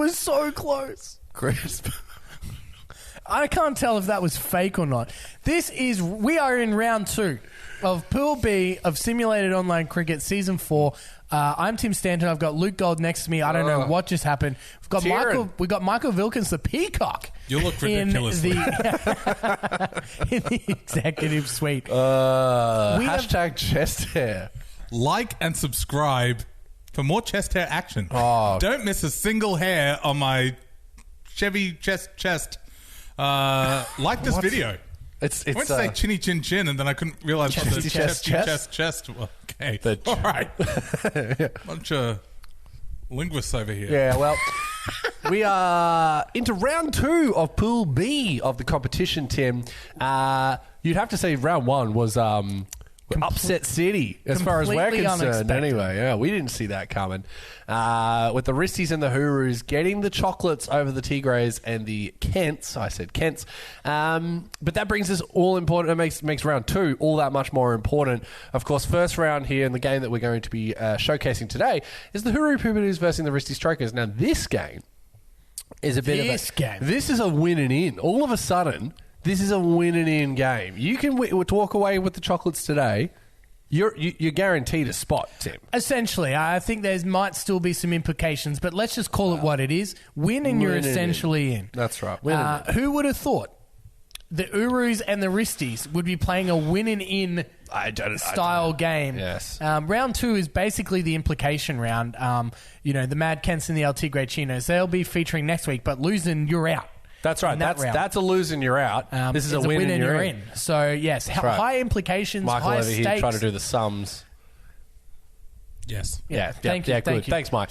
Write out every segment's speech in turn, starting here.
was so close. Crisp. I can't tell if that was fake or not. We are in round 2 of Pool B of Simulated Online Cricket Season 4. I'm Tim Stanton. I've got Luke Gold next to me. I don't know what just happened. We've got Michael Wilkins, the peacock. You look ridiculous. In the executive suite. Hashtag chest hair. Like and subscribe for more chest hair action. Don't miss a single hair on my Chevy chest. Like this video. It's I went to say chinny chin chin, and then I couldn't realize chest. Well, okay, all right. Bunch of linguists over here. Yeah, well, we are into round 2 of Pool B of the competition, Tim. You'd have to say round 1 was upset city as far as we're concerned. Unexpected. Anyway, yeah, we didn't see that coming. With the Wristies and the Hooroos getting the chocolates over the Tigres and the Kents. I said Kents. But that brings us all important. It makes round 2 all that much more important. Of course, first round here in the game that we're going to be showcasing today is the Hooroo Pubudus versus the Wristy Strokers. Now, this game is a bit This is a win and in. All of a sudden, this is a win and in game. You can walk away with the chocolates today. You're guaranteed a spot, Tim. Essentially, I think there might still be some implications, but let's just call it what it is. Win and you're essentially in. That's right. Who would have thought the Uroos and the Wristies would be playing a win and in style game? Yes. Round 2 is basically the implication round. The Mad Kents and the El Tigre Chinos, they'll be featuring next week, but losing, you're out. That's right. That's a lose and you're out. This is a win and you're in. So, yes, high implications, Michael high over stakes. here trying to do the sums. Yes. Yeah. Thank you. Thanks, Mike.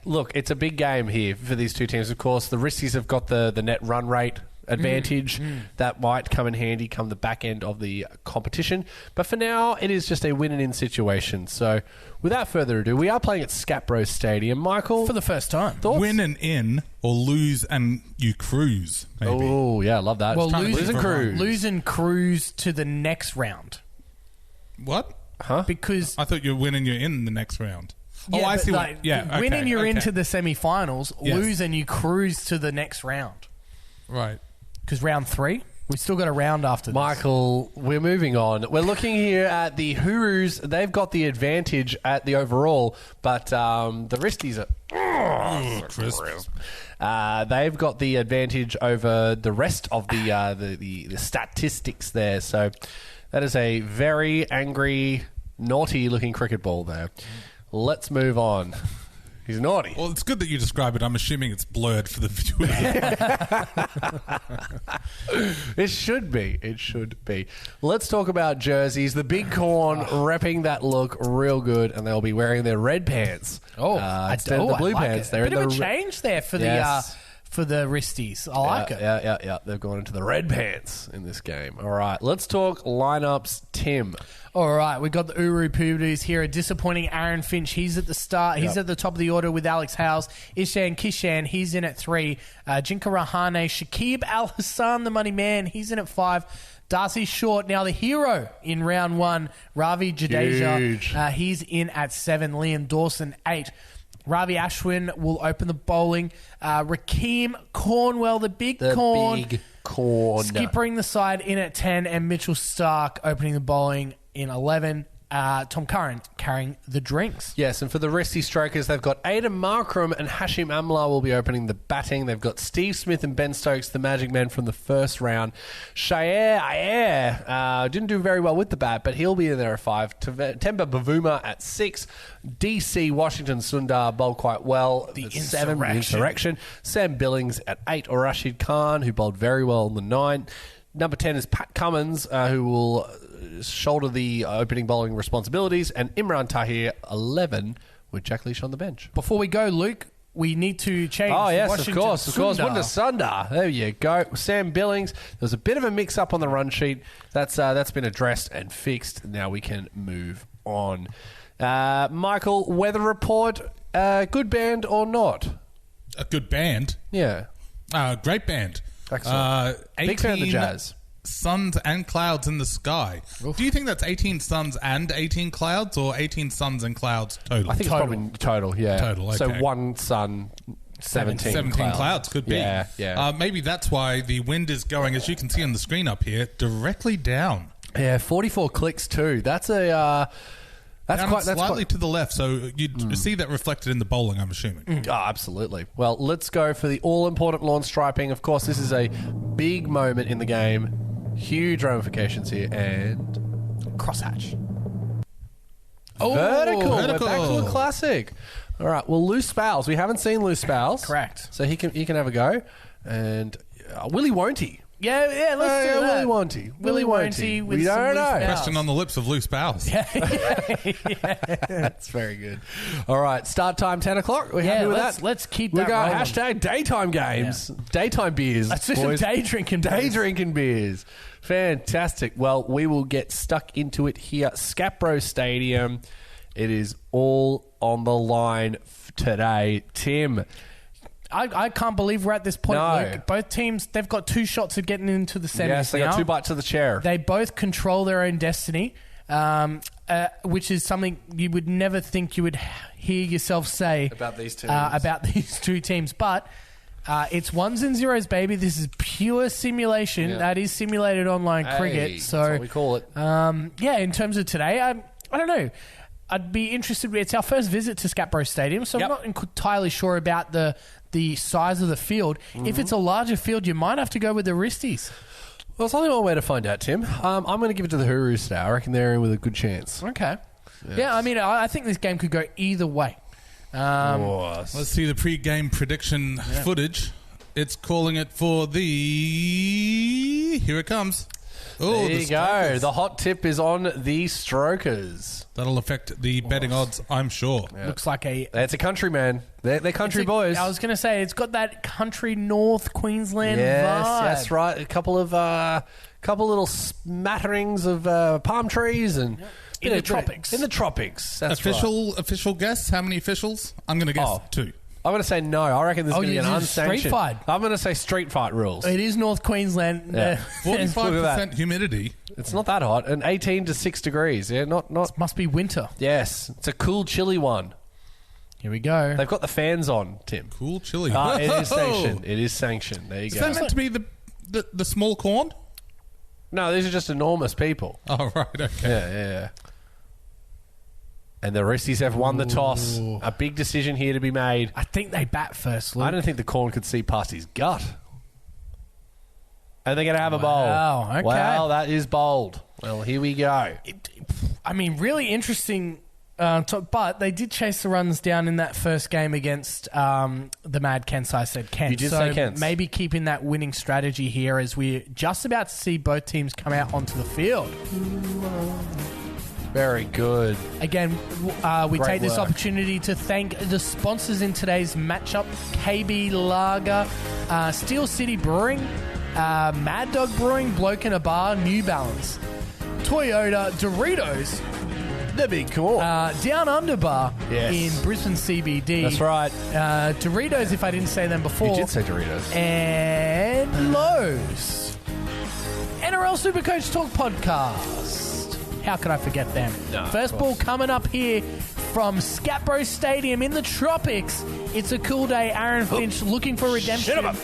Look, it's a big game here for these two teams. Of course, the Wristies have got the net run rate advantage. That might come in handy come the back end of the competition. But for now, it is just a win and in situation. So, without further ado, we are playing at Skatt Bros Stadium. Michael? For the first time. Thoughts? Win and in, or lose and you cruise, maybe. Oh, yeah, love that. Well, lose and cruise. Lose and cruise to the next round. What? Huh? Because I thought you're winning, you're in the next round. Yeah, I see. Win and you're into the semi-finals. Yes. Lose and you cruise to the next round. Right. Because round 3, we've still got a round after this. Michael, we're moving on. We're looking here at the Hooroos. They've got the advantage at the overall, but the Wristies are... Crisp. They've got the advantage over the rest of the statistics there. So that is a very angry, naughty-looking cricket ball there. Let's move on. He's naughty. Well, it's good that you describe it. I'm assuming it's blurred for the viewer. It should be. It should be. Let's talk about jerseys. The Big Corn repping that look real good, and they'll be wearing their red pants. Instead of the blue pants. They're bit of a change there for the Wristies. I like it. Yeah. They've gone into the red pants in this game. All right, let's talk lineups. Tim. All right, we got the Hooroo Pubudus here. A disappointing Aaron Finch. He's at the start. He's at the top of the order with Alex Howes. Ishan Kishan, he's in at 3. Jinka Rahane. Shakib Al Hassan, the money man, he's in at 5. Darcy Short, now the hero in round 1. Ravi Jadeja, he's in at 7. Liam Dawson, 8. Ravi Ashwin will open the bowling. Rakeem Cornwell, the big corn. Skippering the side in at 10. And Mitchell Stark opening the bowling in 11. Tom Curran carrying the drinks. Yes, and for the Wristy Strokers, they've got Aidan Markram and Hashim Amla will be opening the batting. They've got Steve Smith and Ben Stokes, the Magic Men from the first round. Shayer Ayer didn't do very well with the bat, but he'll be in there at 5. Temba Bavuma at 6. DC Washington Sundar bowled quite well. The 7. Insurrection. Sam Billings at 8. Or Rashid Khan, who bowled very well on the 9. Number 10 is Pat Cummins, who will shoulder the opening bowling responsibilities, and Imran Tahir, 11, with Jack Leach on the bench. Before we go, Luke, we need to change. Oh, yes, Washington of course. Wonder Sundar. There you go. Sam Billings. There was a bit of a mix-up on the run sheet. That's been addressed and fixed. Now we can move on. Michael, weather report, good band or not? A good band? Yeah. Great band. Excellent. 18 Big fan of the Jazz. Suns and clouds in the sky. Oof. Do you think that's 18 suns and 18 clouds, or 18 suns and clouds total? I think it's probably total, yeah. Total, okay. So one sun 17 clouds could be. Yeah. Maybe that's why the wind is going, as you can see on the screen up here, directly down. Yeah, 44 clicks too. That's a... That's slightly to the left, so you'd see that reflected in the bowling, I'm assuming. Oh, absolutely. Well, let's go for the all-important lawn striping. Of course, this is a big moment in the game. Huge ramifications here, and... Crosshatch. Oh, vertical. We're back to a classic. All right, well, loose spowls. We haven't seen loose spowls. Correct. So he can have a go. And Willie won't he? Yeah, let's do that. Willie won't he? Willie won't he? We don't know. Question on the lips of loose pals. Yeah. That's very good. All right, start time 10 o'clock. We're happy with that. Let's keep We that got rolling. hashtag daytime games, daytime beers. Let's do boys. some day drinking beers. Fantastic. Well, we will get stuck into it here. Skatt Bros Stadium. It is all on the line today. Tim. I can't believe we're at this point, No. Luke. Both teams, they've got 2 shots of getting into the semis. Yes, they got now. 2 bites of the chair. They both control their own destiny, which is something you would never think you would hear yourself say About these two about these 2 teams. But it's ones and zeros, baby. This is pure simulation. Yeah. That is simulated online cricket. So that's what we call it. in terms of today, I don't know. I'd be interested. It's our first visit to Skatt Bros Stadium, so I'm not entirely sure about the size of the field. If it's a larger field, you might have to go with the Wristies. Well, it's only one way to find out, Tim. I'm going to give it to the Hooroo today. I reckon they're in with a good chance. Okay. Yes. Yeah, I mean, I think this game could go either way. Let's see the pre-game prediction footage. It's calling it for the... Here it comes. Oh, there you go. The hot tip is on the Strokers. That'll affect the betting odds, I'm sure. Yeah. Looks like It's a country, man. They're country boys. I was going to say, it's got that country North Queensland yes, vibe. that's right. A couple little smatterings of palm trees and in the tropics. In the tropics. That's Official guess? How many officials? I'm going to guess 2. I'm going to say no. I reckon there's going to be an unsanctioned street fight. I'm going to say street fight rules. It is North Queensland. Yeah. 45% humidity. It's not that hot. And 18 to 6 degrees. Yeah, not. It must be winter. Yes, it's a cool, chilly one. Here we go. They've got the fans on, Tim. Cool, chilly. It is sanctioned. It is sanctioned. There you go. Is that meant to be the small corn? No, these are just enormous people. Oh, right. Okay. Yeah. And the Wristies have won the toss. A big decision here to be made. I think they bat first, Luke. I don't think the corn could see past his gut. And they're going to have a bowl. Wow, okay. Well, that is bold. Well, here we go. I mean, really interesting. But they did chase the runs down in that first game against the Mad Kents. I said Kents. You did say Kents. Maybe keeping that winning strategy here as we're just about to see both teams come out onto the field. Very good. Again, we Great take this work. opportunity to thank the sponsors in today's matchup: KB Lager, Steel City Brewing, Mad Dog Brewing, Bloke in a Bar, New Balance, Toyota, Doritos, The big corn. Down Under Bar Yes. in Brisbane CBD. That's right. Doritos, if I didn't say them before. You did say Doritos. And Lowe's. NRL Supercoach Talk Podcast. How could I forget them? No, First ball coming up here from Skatt Bros Stadium in the tropics. It's a cool day. Aaron Finch looking for redemption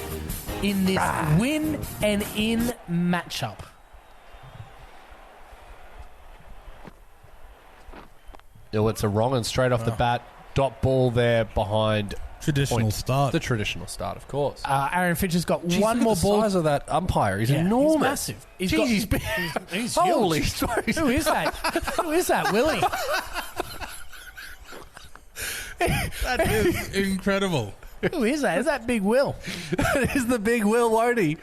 in this win and in matchup. Oh, it's a wrong and straight off the bat. Dot ball there behind. Traditional point. start. The traditional start, of course. Aaron Finch has got Jeez, one look more at the ball. size of that umpire. He's enormous. He's massive. Jeez, he's big. He's Holy huge. stories. Who is that? Who is that, Willie? That is incredible. Who is that? Is that Big Will? That is the big Will Loney.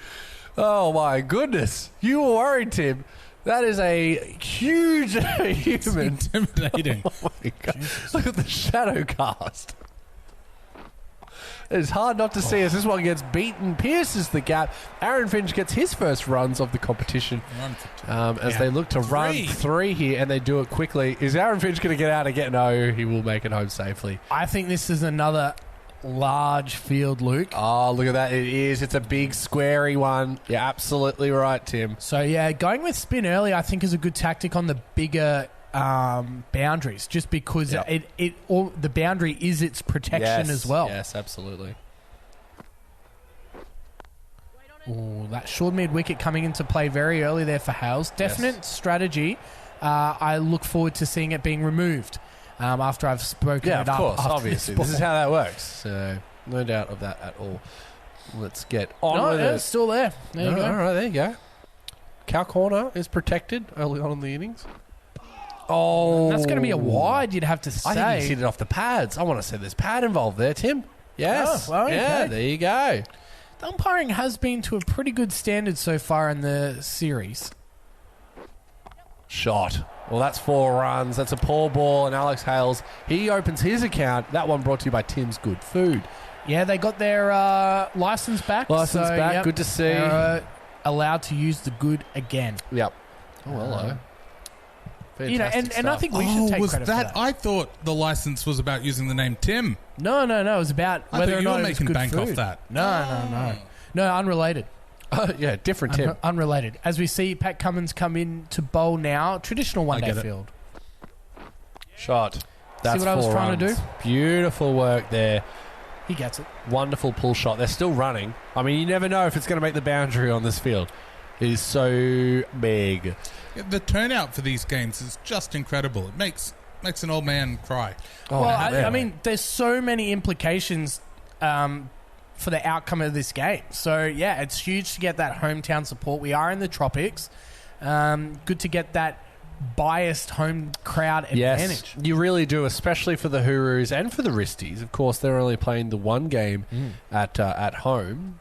Oh, my goodness. You were worried, Tim. That is a huge human. Intimidating. Oh, my God. Look at the shadow cast. It's hard not to see as this one gets beaten, pierces the gap. Aaron Finch gets his first runs of the competition as they look to run 3 here, and they do it quickly. Is Aaron Finch going to get out again? No, he will make it home safely. I think this is another large field, Luke. Oh, look at that. It is. It's a big, squarey one. You're absolutely right, Tim. So, yeah, going with spin early I think is a good tactic on the bigger boundaries, just because the boundary is its protection as well. Yes, absolutely. Ooh, that short mid wicket coming into play very early there for Hales. Definite strategy. I look forward to seeing it being removed after I've spoken it up. Yeah, of course, after obviously. This is how that works. So, no doubt of that at all. Let's get on with it. It's still there. There you go. All right, there you go. Cow corner is protected early on in the innings. Oh. That's going to be a wide, you'd have to say. I think he's hit it off the pads. I want to say there's pad involved there, Tim. Yes. Oh, well, okay. Yeah, there you go. The umpiring has been to a pretty good standard so far in the series. Shot. Well, that's 4 runs. That's a poor ball, and Alex Hales, he opens his account. That one brought to you by Tim's Good Food. Yeah, they got their license back. Yep, good to see. They're allowed to use the good again. Yep. Oh, hello. And I think we should take was credit that? for that. I thought the license was about using the name Tim. No. It was about I whether thought or you not were it was making good bank food. off that. No, unrelated. Yeah, different Tim. Unrelated. As we see, Pat Cummins come in to bowl now. Traditional one-day field. Shot. That's See what I was 4 trying to runs. do? Beautiful work there. He gets it. Wonderful pull shot. They're still running. I mean, you never know if it's going to make the boundary on this field. It is so big. Yeah, the turnout for these games is just incredible. It makes an old man cry. Oh, Well, I mean, there's so many implications for the outcome of this game. So, yeah, it's huge to get that hometown support. We are in the tropics. Good to get that biased home crowd advantage. Yes, you really do, especially for the Hooroos and for the Wristies. Of course, they're only playing the one game at home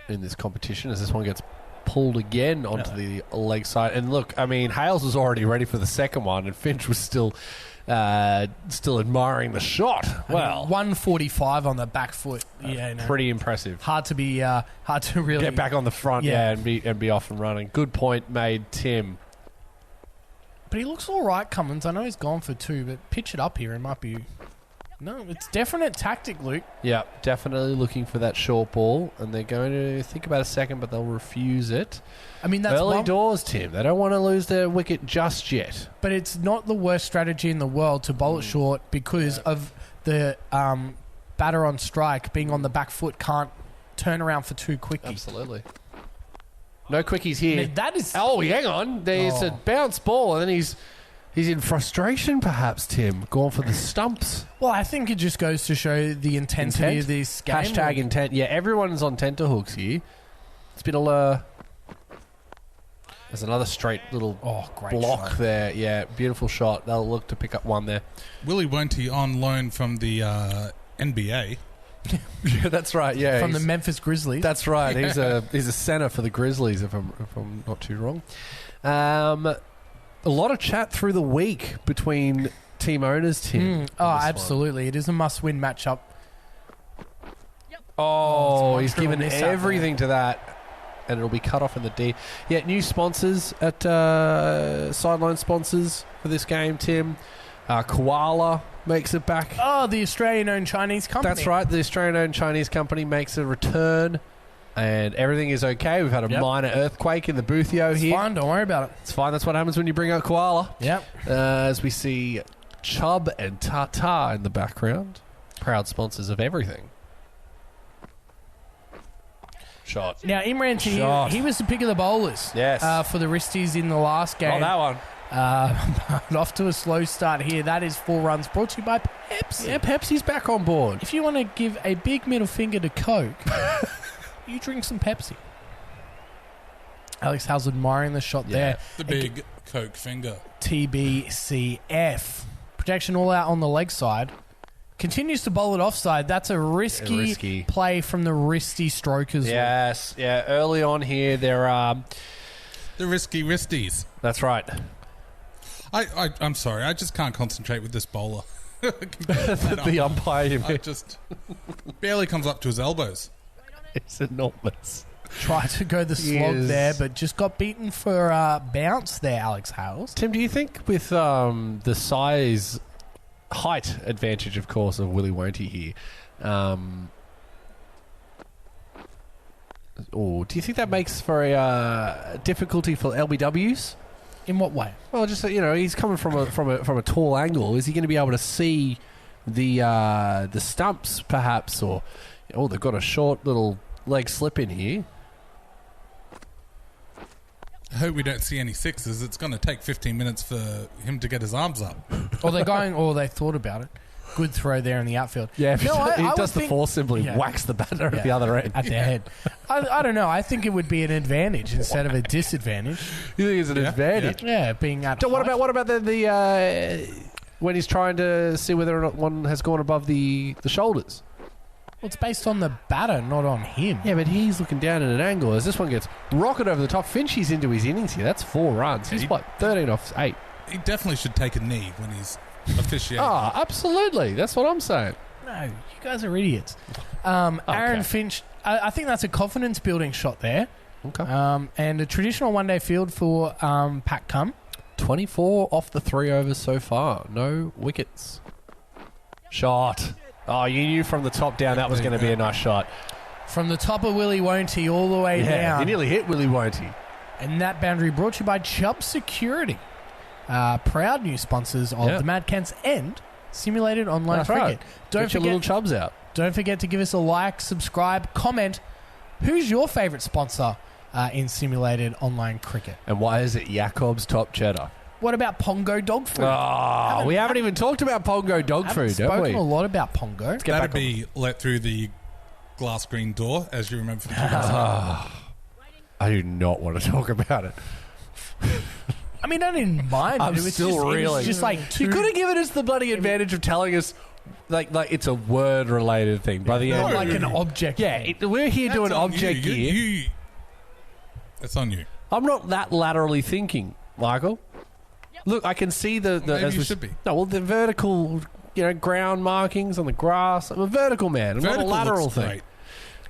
in this competition, as this one gets pulled again onto the leg side. And look, I mean, Hales was already ready for the second one, and Finch was still admiring the shot. Well, 145 on the back foot. Yeah, no. Pretty impressive. Hard to really Get back on the front, and be off and running. Good point made, Tim. But he looks all right, Cummins. I know he's gone for 2, but pitch it up here. It might be. No, it's definite tactic, Luke. Yeah, definitely looking for that short ball, and they're going to think about a second, but they'll refuse it. I mean, that's early doors, Tim. They don't want to lose their wicket just yet. But it's not the worst strategy in the world to bowl it short because of the batter on strike being on the back foot can't turn around for 2 quickies. Absolutely. No quickies here. That is. Oh, hang on. There's a bounce ball, and then he's in frustration, perhaps, Tim. Going for the stumps. Well, I think it just goes to show the intensity of this game. Hashtag intent. Yeah, everyone's on tenterhooks here. It's been there's another straight little great block shot there. Yeah, beautiful shot. They'll look to pick up one there. Willie Won't on loan from the NBA. Yeah, that's right. Yeah, from the Memphis Grizzlies. That's right. Yeah. He's a center for the Grizzlies, if I'm not too wrong. A lot of chat through the week between team owners, Tim. Absolutely. It is a must-win matchup. He's given everything to that, and it'll be cut off in the D. Yeah, new sponsors at sideline sponsors for this game, Tim. Koala makes it back. Oh, the Australian-owned Chinese company. That's right. The Australian-owned Chinese company makes a return, and everything is okay. We've had a minor earthquake in the boothio here. It's fine. Don't worry about it. It's fine. That's what happens when you bring out Koala. Yep. As we see Chubb and Tata in the background. Proud sponsors of everything. Shot. Now, Imran Tahir, he was the pick of the bowlers. Yes. For the Wristies in the last game. Oh, that one. Off to a slow start here. That is 4 runs brought to you by Pepsi. Yeah, Pepsi's back on board. If you want to give a big middle finger to Coke, you drink some Pepsi. Alex Hales admiring the shot there. The big Coke finger. TBCF. Protection all out on the leg side. Continues to bowl it offside. That's a risky play from the Wristy Strokers. Yes. Yeah, early on here, there are... The risky Wristies. That's right. I'm sorry. I just can't concentrate with this bowler. The umpire. I just barely comes up to his elbows. It's enormous. Tried to go the slog there, but just got beaten for bounce there, Alex Hales. Tim, do you think with the height advantage, of course, of Willie Won't here, do you think that makes for a difficulty for LBWs? In what way? Well, just he's coming from a tall angle. Is he going to be able to see the stumps, perhaps, or they've got a short little leg slip in here. I hope we don't see any sixes. It's going to take 15 minutes for him to get his arms up. Or they're going, or they thought about it. Good throw there in the outfield. Yeah, No, I he would does the think- four symbol, he Yeah. whacks the batter Yeah. at the other end. At their head. I don't know. I think it would be an advantage instead of a disadvantage. You think it's an advantage? Yeah, being at So what height. about the when he's trying to see whether or not one has gone above the shoulders? Well, it's based on the batter, not on him. Yeah, but he's looking down at an angle as this one gets rocket over the top. Finchie's into his innings here. That's 4 runs. He's what, 13 off 8? He definitely should take a knee when he's officiating. Oh, absolutely. That's what I'm saying. No, you guys are idiots. Aaron Finch, I think that's a confidence-building shot there. Okay. And a traditional one-day field for Pat Cum. 24 off the 3 overs so far. No wickets. Shot. Oh, you knew from the top down that was going to be a nice shot. From the top of Willie Won't He all the way down. He nearly hit Willie Won't He. And that boundary brought to you by Chubb Security. Proud new sponsors of the Mad Kents and Simulated Online That's Cricket. right. Get your little chubs out. Don't forget to give us a like, subscribe, comment. Who's your favourite sponsor in Simulated Online Cricket? And why is it Jacob's Top Cheddar? What about Pongo Dog Food? Oh, we haven't even talked about Pongo dog haven't food, have spoken we? a lot about Pongo. Let's get That'd back on. be let through the glass green door, as you remember from 2000. I do not want to talk about it. I mean, I didn't mind I'm it. It was still just, It reeling. was just like two. You could have given us the bloody advantage of telling us like it's a word related thing by the not end. like an object. Yeah, thing. we're here That's doing on object you. gear. That's on you. I'm not that laterally thinking, Michael. Look, I can see the Maybe as you we- should be. No, well, the vertical, ground markings on the grass. I'm a vertical man. I'm Vertical not a lateral looks thing. great.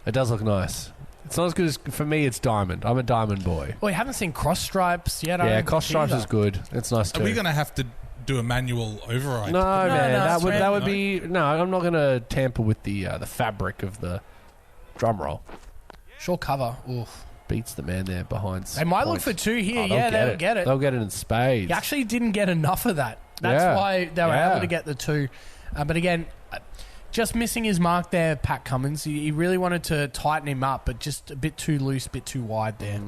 It does look nice. It's not as good as for me. It's diamond. I'm a diamond boy. Well, you haven't seen cross stripes yet. I Yeah, don't cross think stripes either. is good. It's nice too. Are we going to have to do a manual override? No, man, no, that it's would random. be no. I'm not going to tamper with the fabric of the drum roll. Sure cover. Oof. Beats the man there behind. They might look for 2 here. Oh, Yeah, they'll get it. They'll get it in spades. He actually didn't get enough of that. That's Yeah. why they were Yeah. able to get the 2. But again, just missing his mark there, Pat Cummins. He really wanted to tighten him up, but just a bit too loose, a bit too wide there.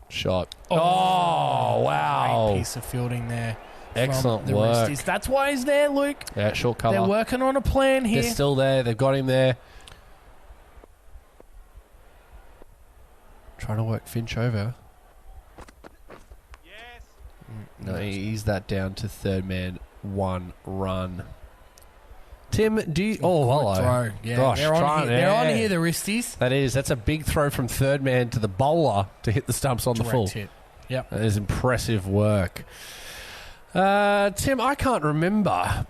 Shot. Oh, wow. Great piece of fielding there. from Excellent the work. Wristies. That's why he's there, Luke. Yeah, short cover. They're working on a plan here. They're still there. They've got him there. Trying to work Finch over. No, he eased that down to third man. 1 run. Tim, do you... Oh, hello. Throw. Yeah, Gosh, they're on trying- here. They're on yeah. here, the Wristies. That's a big throw from third man to the bowler to hit the stumps on the full. Direct hit. Yep. That is impressive work. Tim, I can't remember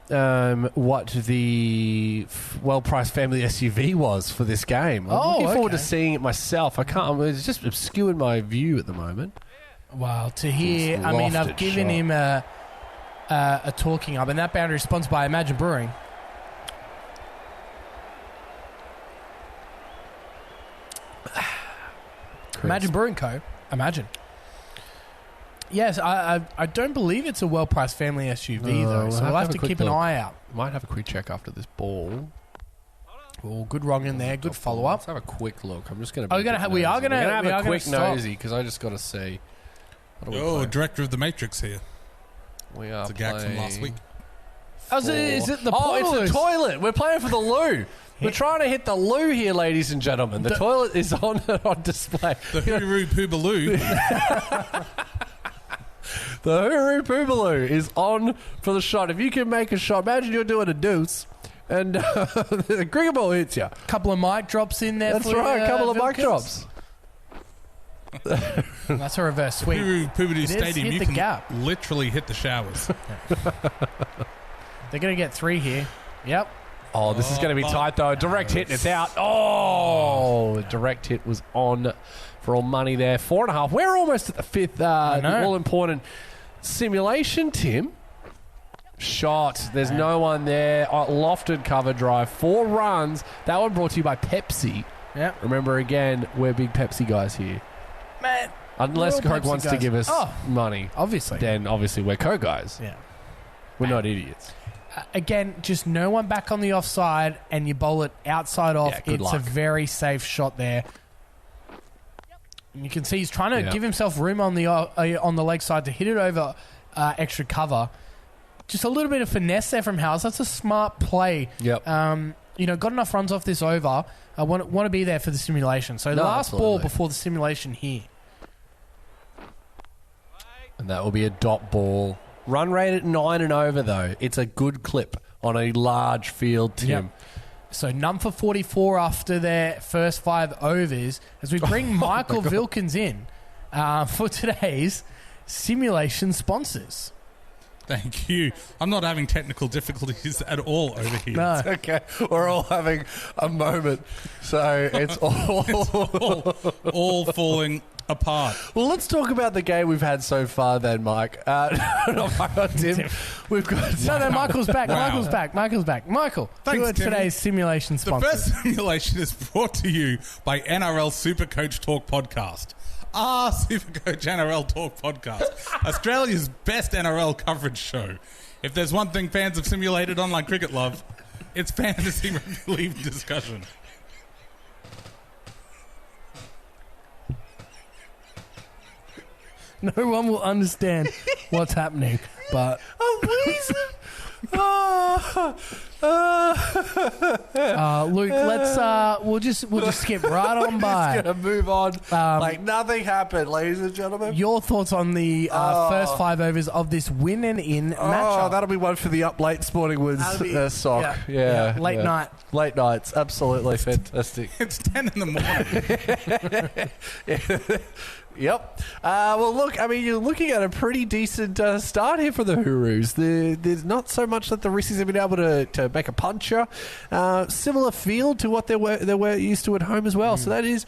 what the well-priced family SUV was for this game. I'm looking forward to seeing it myself. I can't. It's just obscuring my view at the moment. Well, to hear, It's I mean, I've lofted given shot. him a talking up, and that boundary is sponsored by Imagine Brewing. Imagine Brewing Co. Imagine. Yes, I don't believe it's a well-priced family SUV, No, though, we'll so have we'll to have have to a quick keep an look. eye out. Might have a quick check after this ball. Oh, good wrong in there, good follow-up. Let's have a quick look. I'm just going Oh, we are gonna have a quick stop. nosy because I just got to see. What are we Oh, playing? director of the Matrix here. We are It's a gag from last week. Oh, is it the Oh, it's Pubudus? the toilet. We're playing for the loo. We're trying to hit the loo here, ladies and gentlemen. The toilet is on display. The Hooroo Pubudus. The Hooroo Pubudus is on for the shot. If you can make a shot, imagine you're doing a deuce and the cricket ball hits you. Couple of mic drops in there. That's for, right, a couple of mic Vilkins. drops. That's a reverse sweep. Hooroo Pubudus It is Stadium. hit You the can gap. literally hit the showers. They're going to get 3 here. Yep. Oh, this is going to be tight, though. A direct hit, and it's out. Oh, the direct hit was on for all money there. 4.5. We're almost at the 5th. know. All-important simulation, Tim. Shot. There's no one there. Lofted cover drive. 4 runs. That one brought to you by Pepsi. Yep. Remember, again, we're big Pepsi guys here. Man. Unless We're all Coke Pepsi wants to guys. give us Oh. money, Obviously. then obviously we're Coke guys. Yeah. We're not idiots. Again, just no one back on the offside, and you bowl it outside off. good It's luck. a very safe shot there. And you can see he's trying to give himself room on the leg side to hit it over extra cover. Just a little bit of finesse there from House. That's a smart play. Yep. Got enough runs off this over. I want to be there for the simulation. So the last ball before the simulation here. And that will be a dot ball. Run rate at 9 and over, though. It's a good clip on a large field, Tim. Yep. So none for 44 after their first 5 overs as we bring Michael Vilkins in for today's simulation sponsors. Thank you. I'm not having technical difficulties at all over here. No. Okay, we're all having a moment. So it's All falling apart. Well, let's talk about the game we've had so far then, Mike. Tim. We've got... No, Michael's back. Wow. Michael's back. Michael, Thanks, who are Timmy. today's simulation The sponsors? first simulation is brought to you by NRL Supercoach Talk Podcast. Our Supercoach NRL Talk Podcast. Australia's best NRL coverage show. If there's one thing fans of simulated online cricket love, it's fantasy rugby league discussion. No one will understand what's happening, but Luke, we'll just skip right on by. Gonna move on like nothing happened, ladies and gentlemen. Your thoughts on the first 5 overs of this win and in matchup? That'll be one for the Up Late Sporting Woods sock. Yeah. Late night. Late nights, absolutely fantastic. It's 10 in the morning. Yep. Well, look, I mean, you're looking at a pretty decent start here for the Hooroos. There's not so much that the Wristies have been able to make a puncher. Similar field to what they were used to at home as well. So that is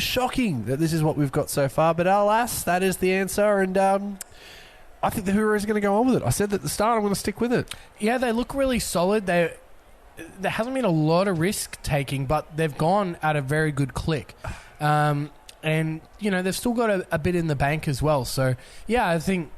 shocking that this is what we've got so far. But alas, that is the answer. And I think the Hooroos are going to go on with it. I said that at the start, I'm going to stick with it. Yeah, they look really solid. There hasn't been a lot of risk taking, but they've gone at a very good click. And, they've still got a bit in the bank as well. So, yeah, I think,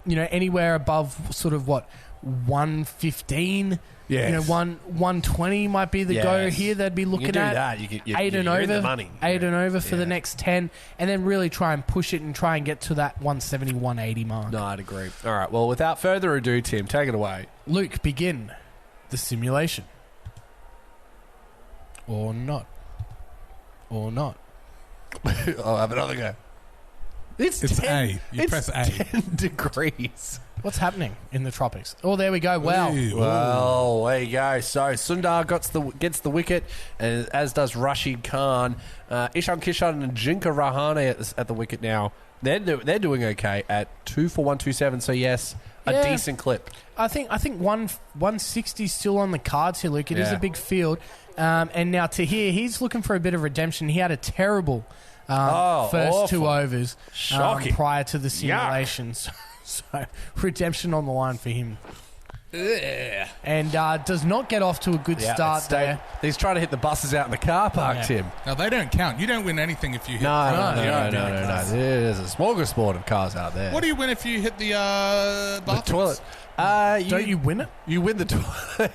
anywhere above sort of, 115, Yes. 120 might be the go here. They'd be looking at that. 8 and you're in over, the money. 8 and over for the next 10, and then really try and push it and try and get to that 170, 180 mark. No, I'd agree. All right, well, without further ado, Tim, take it away. Luke, begin the simulation. Or not. I'll have another go. It's 10, A. You press A. 10 degrees. What's happening in the tropics? Oh, there we go. Wow. Ooh. Well, there you go. So Sundar gets the wicket, and as does Rashid Khan. Ishan Kishan and Jinka Rahane at the wicket now. They're doing okay at 2 for 127. So yes, a decent clip. I think 160 is still on the cards here, Luke. It is Yeah. a big field. And now Tahir, he's looking for a bit of redemption. He had a terrible first awful. 2 overs Shocking. prior to the simulations. So redemption on the line for him. Yeah. And does not get off to a good start there. He's trying to hit the buses out in the car park, Yeah. Tim. Now, they don't count. You don't win anything if you hit No. the There's a smorgasbord of cars out there. What do you win if you hit the The bathrooms? toilet. Don't you win it? You win the toilet.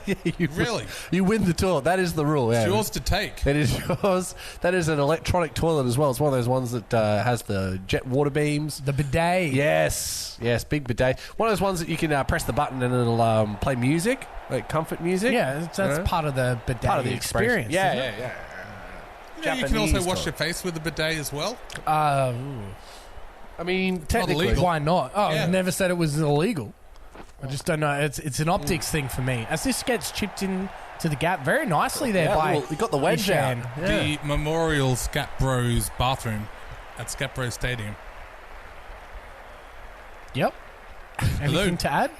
Really? You win the toilet. That is the rule. Yeah. It's yours to take. It is yours. That is an electronic toilet as well. It's one of those ones that has the jet water beams. The bidet. Yes, big bidet. One of those ones that you can press the button and it'll play music, like comfort music. Yeah, that's part of the bidet part of the experience. Yeah, isn't it? yeah. Yeah, you can also Japanese wash toilet. your face with the bidet as well. I mean, technically, illegal. Why not? Oh, Yeah. I never said it was illegal. I just don't know. It's an optics thing for me. As this gets chipped in to the gap very nicely there by you got the wedge Ishan. out. Yeah. The Memorial Skatt Bros bathroom at Skatt Bros Stadium. Yep. Anything to add?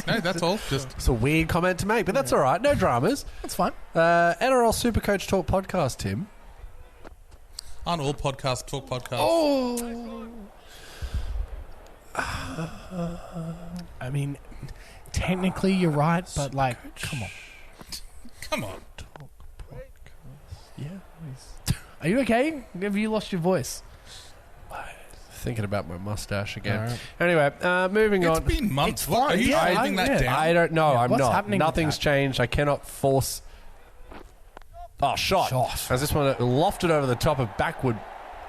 No, that's all. Just It's a weird comment to make, but that's all right. No dramas. That's fine. NRL Supercoach Talk podcast, Tim. aren't all podcasts talk podcasts? Oh. I mean, technically you're right, but come on. Come on. Yeah. Are you okay? Have you lost your voice? Thinking about my mustache again. All right. Anyway, moving It's on. been months. It's What, fine. are you Yeah, shaving that down? I don't know. I'm what's not. happening with Nothing's that? changed. I cannot force. Oh, shot. As this one lofted over the top of backward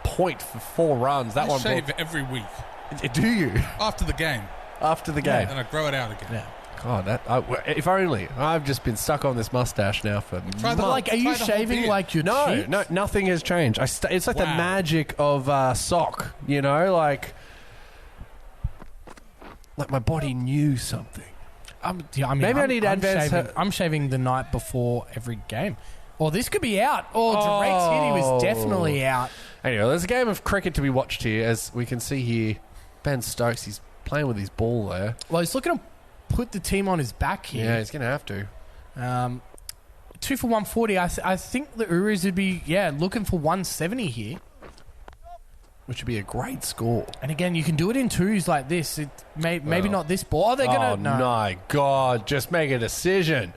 point for 4 runs. That I one. shave every week Do you? after the game, After the game. and I grow it out again. Yeah. God, if only. I've just been stuck on this mustache now for Try months. the- But like, are you Try the whole shaving beard. like your No, cheeks? no, nothing has changed. It's like the Wow. magic of sock, you know, like my body knew something. I mean, Maybe I need advanced shaving, I'm shaving the night before every game. Or this could be out. Or Drake's hit, he was definitely out. Anyway, there's a game of cricket to be watched here, as we can see here. Ben Stokes, he's playing with his ball there. Well, he's looking to put the team on his back here. Yeah, he's going to have to. 2 for 140. I think the Urus would be, looking for 170 here. Which would be a great score. And again, you can do it in twos like this. Maybe not this ball. Oh, they're going to... Oh, my God. Just make a decision.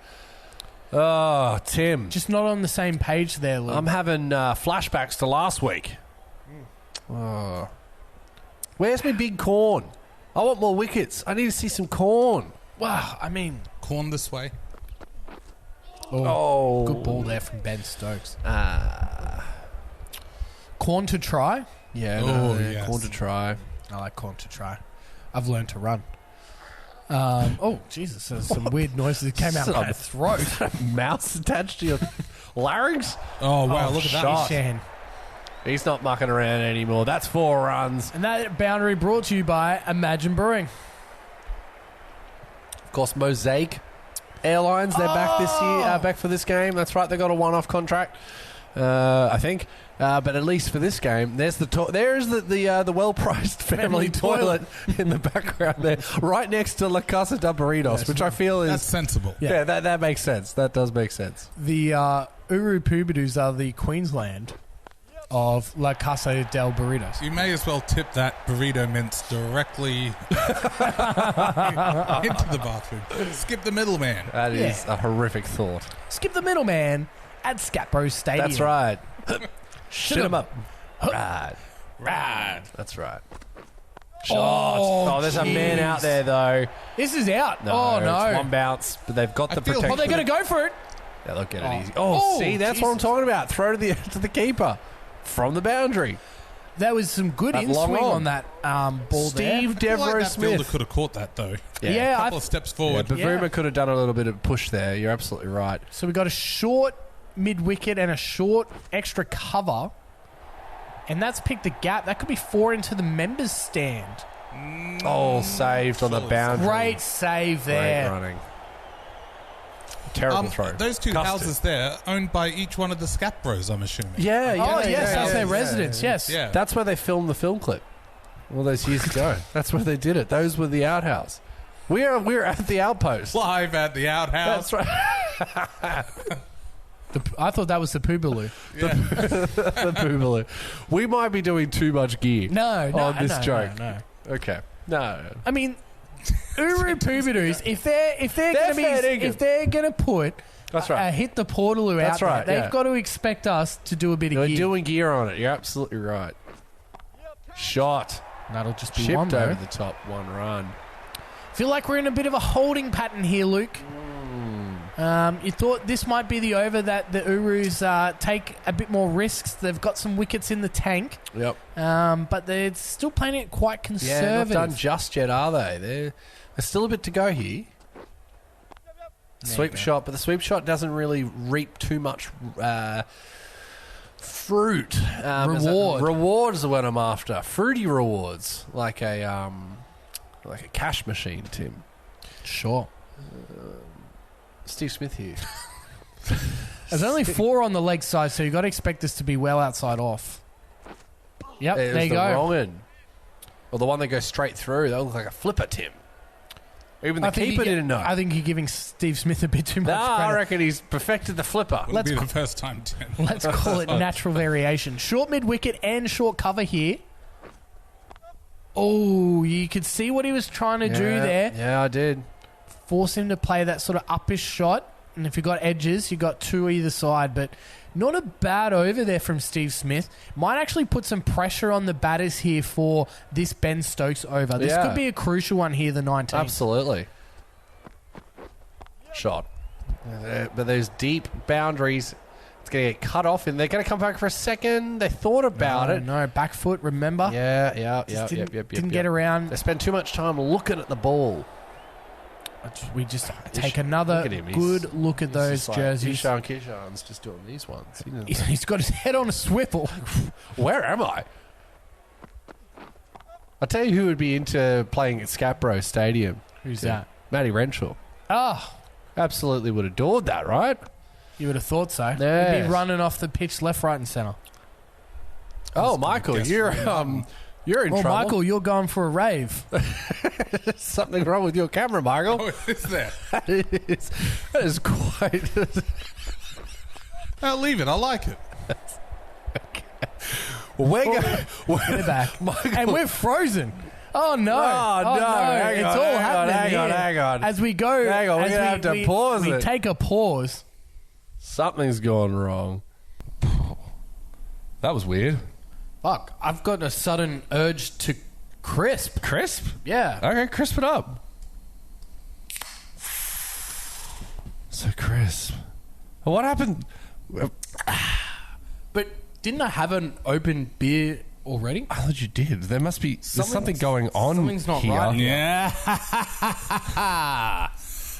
Oh, Tim. Just not on the same page there, Luke. I'm having flashbacks to last week. Oh. Where's my big corn? I want more wickets. I need to see some corn. Wow, I mean... Corn this way. Oh. Good ball there from Ben Stokes. Corn to try? Yeah, Yes. corn to try. I like corn to try. I've learned to run. Jesus, there's some weird noises that came out of my throat. Mouse attached to your larynx? Oh, wow, look at that. shot. Shan. He's not mucking around anymore. That's 4 runs. And that boundary brought to you by Imagine Brewing. Of course, Mosaic Airlines, they're back this year, back for this game. That's right, they got a one-off contract, I think. But at least for this game, there's the well-priced family toilet in the background there, right next to La Casa de Burritos, which I feel is... That's sensible. Yeah, that makes sense. That does make sense. The Hooroo Pubudus are the Queensland of La Casa del Burritos. You may as well tip that burrito mince directly into the bathroom. Skip the middleman. That is a horrific thought. Skip the middleman at Skatt Bros Stadium. That's right. Shit 'em 'em up. Right. Right. That's right. Shot. Oh, there's a man out there, though. This is out. No, no. It's one bounce, but they've got I the feel- protection. Oh, they're going to go for it. Yeah, they'll get Oh. it easy. Oh, see, that's what I'm Jesus. talking about. Throw to the keeper from the boundary. There was some good That long in-swing arm. on that ball there. Steve I feel like Devereaux that fielder Smith. could have caught that, though. Yeah, A couple of steps forward. But Bavuma could have done a little bit of push there. You're absolutely right. So we got a short mid-wicket and a short extra cover. And that's picked the gap. That could be 4 into the members' stand. Oh, saved on the Solid. boundary. Great save Great there. running. Terrible throw. Those two Custard. houses there, owned by each one of the Skatt Bros, I'm assuming. Yeah, Oh, yes, that's their residence, yes. Yeah. That's where they filmed the film clip all those years ago. That's where they did it. Those were the outhouse. We're at the outpost. Live at the outhouse. That's right. I thought that was the Poobaloo. The Boogaloo. We might be doing too much gear No, on this joke. No. Okay. No. I mean, Hooroo Pubudus, if they're gonna put That's right. hit the Portaloo That's out right, there, yeah. they've got to expect us to do a bit You're of gear. doing gear on it. You're absolutely right. Shot. That'll just be Chipped one over though. the top. 1 run. Feel like we're in a bit of a holding pattern here, Luke. You thought this might be the over that the Urus take a bit more risks. They've got some wickets in the tank, Yep. but they're still playing it quite Yeah, conservative. not done just yet, are they? There's still a bit to go here. Sweep shot, but the sweep shot doesn't really reap too much fruit. Reward. Rewards is what I'm after. Fruity rewards, like a cash machine, Tim. Sure. Steve Smith here. There's only 4 on the leg side, so you've got to expect this to be well outside off. Yep, It was there you the go. wrong end. Or the one that goes straight through. That looked like a flipper, Tim. Even the I think keeper didn't know. I think you're giving Steve Smith a bit too much I credit. reckon he's perfected the flipper. Wouldn't be the first time, Tim. Let's call it natural variation. Short mid-wicket and short cover here. Oh, you could see what he was trying to do there. Yeah, I did. Force him to play that sort of uppish shot. And if you've got edges, you've got 2 either side. But Not a bad over there from Steve Smith. Might actually put some pressure on the batters here for this Ben Stokes over. This could be a crucial one here, the 19th. Absolutely. Shot. But those deep boundaries, it's going to get cut off, and they're going to come back for a second. They thought about it. No, back foot, remember? Didn't get around. They spend too much time looking at the ball. We just take another good look at those jerseys. Kishan's just doing these ones. He's got his head on a swivel. Where am I? I'll tell you who would be into playing at Skatt Bros Stadium. Who's that? Matty Renshaw. Oh. Absolutely would have adored that, right? You would have thought so. Yes. He'd be running off the pitch left, right and centre. Oh, Michael, you're in trouble. Michael, you're going for a rave. Something wrong with your camera, Michael. Oh, is there? That is quite... I'll leave it. I like it. Okay. We're back. Michael. And we're frozen. Oh, no. Oh, no. Hang on. As we go... Hang on, we're going to have to pause it. We take a pause. Something's gone wrong. That was weird. Fuck, I've got a sudden urge to crisp. Crisp? Yeah. Okay, crisp it up. So crisp. What happened? But didn't I have an open beer already? I thought you did. There must be something going on. Something's not here. right. Yeah.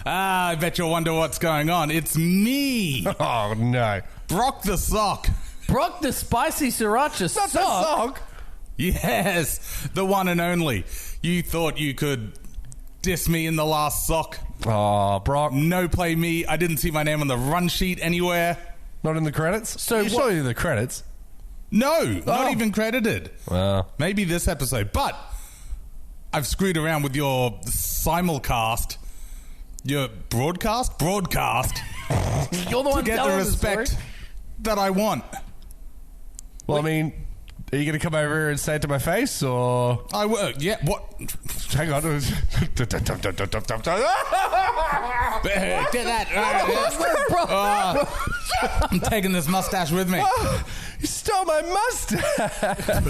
I bet you'll wonder what's going on. It's me, Oh, no. Brock the Sock. Brock the spicy sriracha sock. Sock. Yes, the one and only. You thought you could diss me in the last sock. Oh, Brock. No play me. I didn't see my name on the run sheet anywhere. Not in the credits? So you show you the credits. No, not even credited. Well, Maybe this episode. But I've screwed around with your simulcast. Your broadcast? Broadcast. You're the one to get the telling respect story. that I want. well, I mean, are you going to come over here and say it to my face, or... I will. Yeah, what? Hang on. Get that. I'm taking this mustache with me. You stole my mustache.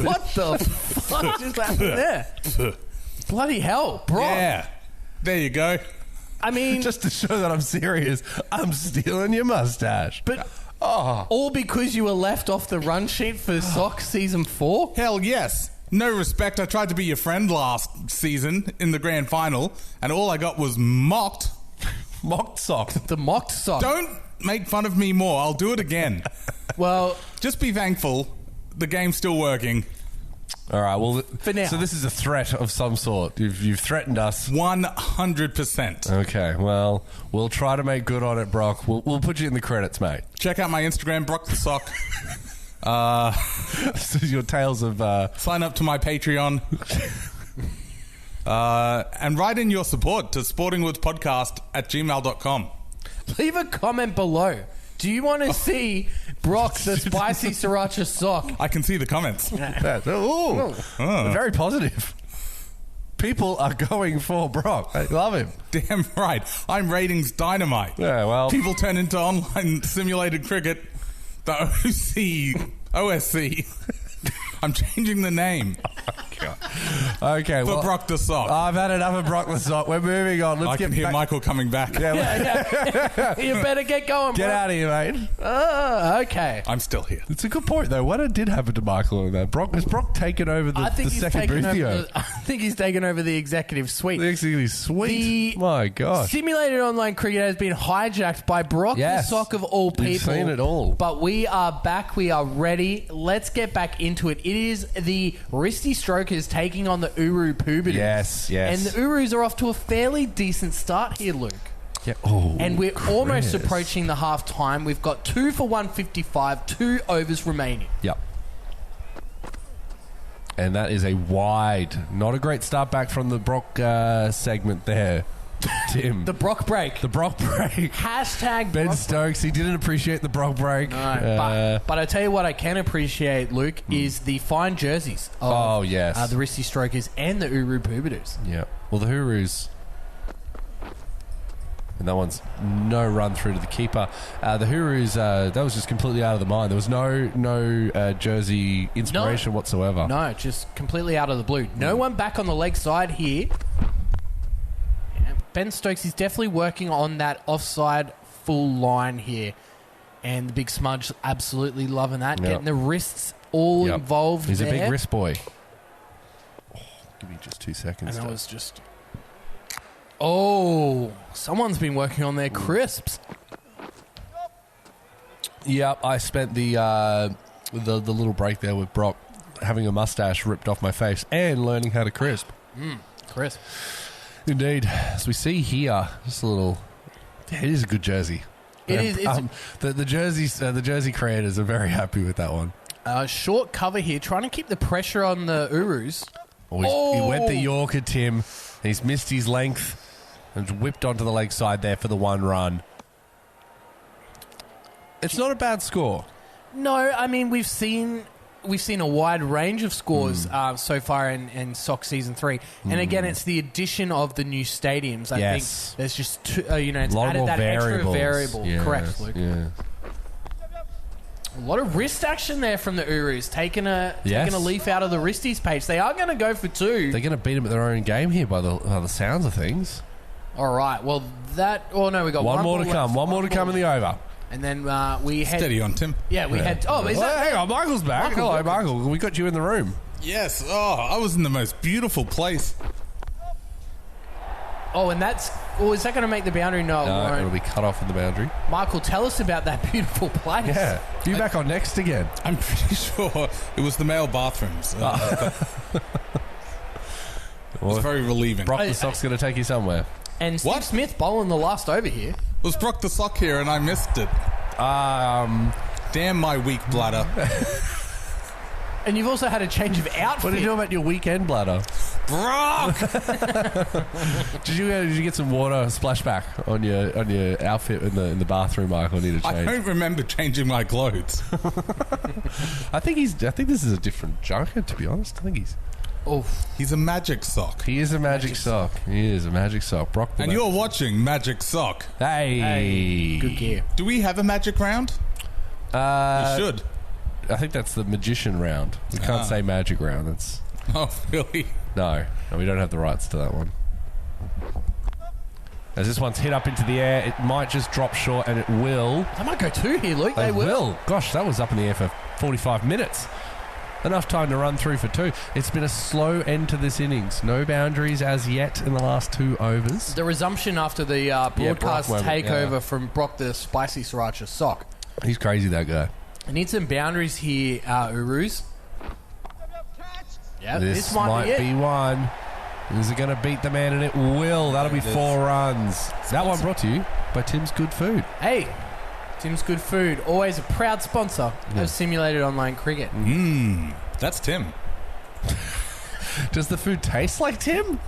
What the fuck just happened there? Bloody hell, Brock. Yeah. There you go. I mean... Just to show that I'm serious, I'm stealing your mustache. But all because you were left off the run sheet for Sock Season 4? Hell yes. No respect. I tried to be your friend last season in the grand final, and all I got was mocked. Mocked sock. The mocked sock. Don't make fun of me more. I'll do it again. Well... Just be thankful the game's still working. All right, well... For now. So this is a threat of some sort. You've threatened us. 100%. Okay, well, we'll try to make good on it, Brock. We'll put you in the credits, mate. Check out my Instagram, Brock the Sock. This is your tales of... Sign up to my Patreon. And write in your support to sportingwithpodcast@gmail.com. Leave a comment below. Do you want to see Brock the spicy sriracha sock? I can see the comments. Very positive. People are going for Brock. I love him. Damn right. I'm ratings dynamite. Yeah, well... People turn into online simulated cricket. The OSC. I'm changing the name. Okay, For Brock the Sock. I've had enough of Brock the Sock. We're moving on. Let's I get can hear back. Michael coming back. Yeah. You better get going, Get bro. out of here, mate. Okay. I'm still here. It's a good point, though. What did happen to Michael in that? Has Brock taken over the second boothio? I think he's taken over the executive suite. The executive suite. My gosh. Simulated online cricket has been hijacked by Brock the Sock of all people. We've seen it all. But we are back. We are ready. Let's get back into it. It is the Wristy Strokers taking on the Hooroo Pubudus. Yes. And the Uroos are off to a fairly decent start here, Luke. Yeah. Oh, And we're almost approaching the half time. We've got 2 for 155, 2 overs remaining. Yep. And that is a wide, not a great start back from the Brock segment there, Tim. The Brock break. The Brock break. Hashtag Ben Brock Stokes, he didn't appreciate the Brock break. No, but I tell you what I can appreciate, Luke, is the fine jerseys of the Wristy Strokers and the Hooroo Pubudus. Yeah. Well, the Hooroos... And that one's no run through to the keeper. The Hooroos, that was just completely out of the mind. There was no jersey inspiration whatsoever. No, just completely out of the blue. No one back on the leg side here. Ben Stokes is definitely working on that offside full line here. And the big smudge absolutely loving that. Yep. Getting the wrists all involved. He's there. a big wrist boy. Oh, give me just 2 seconds. And that was just... Oh, someone's been working on their crisps. Yep, I spent the little break there with Brock having a mustache ripped off my face and learning how to crisp. Crisp. Indeed. As we see here, just a little... Yeah, it is a good jersey. It is. The jersey creators are very happy with that one. Short cover here, trying to keep the pressure on the Uroos. He went the Yorker, Tim. He's missed his length and whipped onto the leg side there for the one run. It's not a bad score. No, I mean, we've seen a wide range of scores so far in SOC Season 3. And again, it's the addition of the new stadiums. I think there's just two, it's added that extra variable. Yes, Correct, Luke. Yeah. A lot of wrist action there from the Uroos, taking a leaf out of the Wristy's page. They are going to go for two. They're going to beat them at their own game here by the sounds of things. All right, well, that... Oh, no, we got one more to come. One more to come in the over. And then we head... Steady on, Tim. Yeah, we had... Oh, is that... Hang on, Michael's back. Hello, Michael. We got you in the room. Yes. Oh, I was in the most beautiful place. Oh, and that's... Oh, is that going to make the boundary? No, No, it'll be cut off in the boundary. Michael, tell us about that beautiful place. Yeah. You back on next again. I'm pretty sure it was the male bathrooms. It was very relieving. Brock the Sock's going to take you somewhere. And Steve Smith bowling the last over here. Was Brock the Sock here and I missed it? Damn my weak bladder. And you've also had a change of outfit. What are you doing about your weekend bladder? Brock! Did you get some water splashback on your outfit in the bathroom, Michael? I need to I change. don't remember changing my clothes. I think this is a different junker, to be honest. I think He's a magic sock. he is a magic sock. He is a magic sock. Brock the And you're watching Magic Sock. Hey. Good gear. Do we have a magic round? We should. I think that's the magician round. We can't say magic round. That's Oh, really? no, we don't have the rights to that one. As this one's hit up into the air, it might just drop short, and it will. They might go two here, Luke. They will. Gosh, that was up in the air for 45 minutes. Enough time to run through for two. It's been a slow end to this innings. No boundaries as yet in the last 2 overs. The resumption after the broadcast Brock moment, takeover from Brock the Spicy Sriracha Sock. He's crazy, that guy. I need some boundaries here, Uroos. Yeah, This might might be one. Is it going to beat the man? And it will. That'll be 4 runs. That one brought to you by Tim's Good Food. Hey, Tim's Good Food, always a proud sponsor of simulated online cricket. That's Tim. Does the food taste like Tim?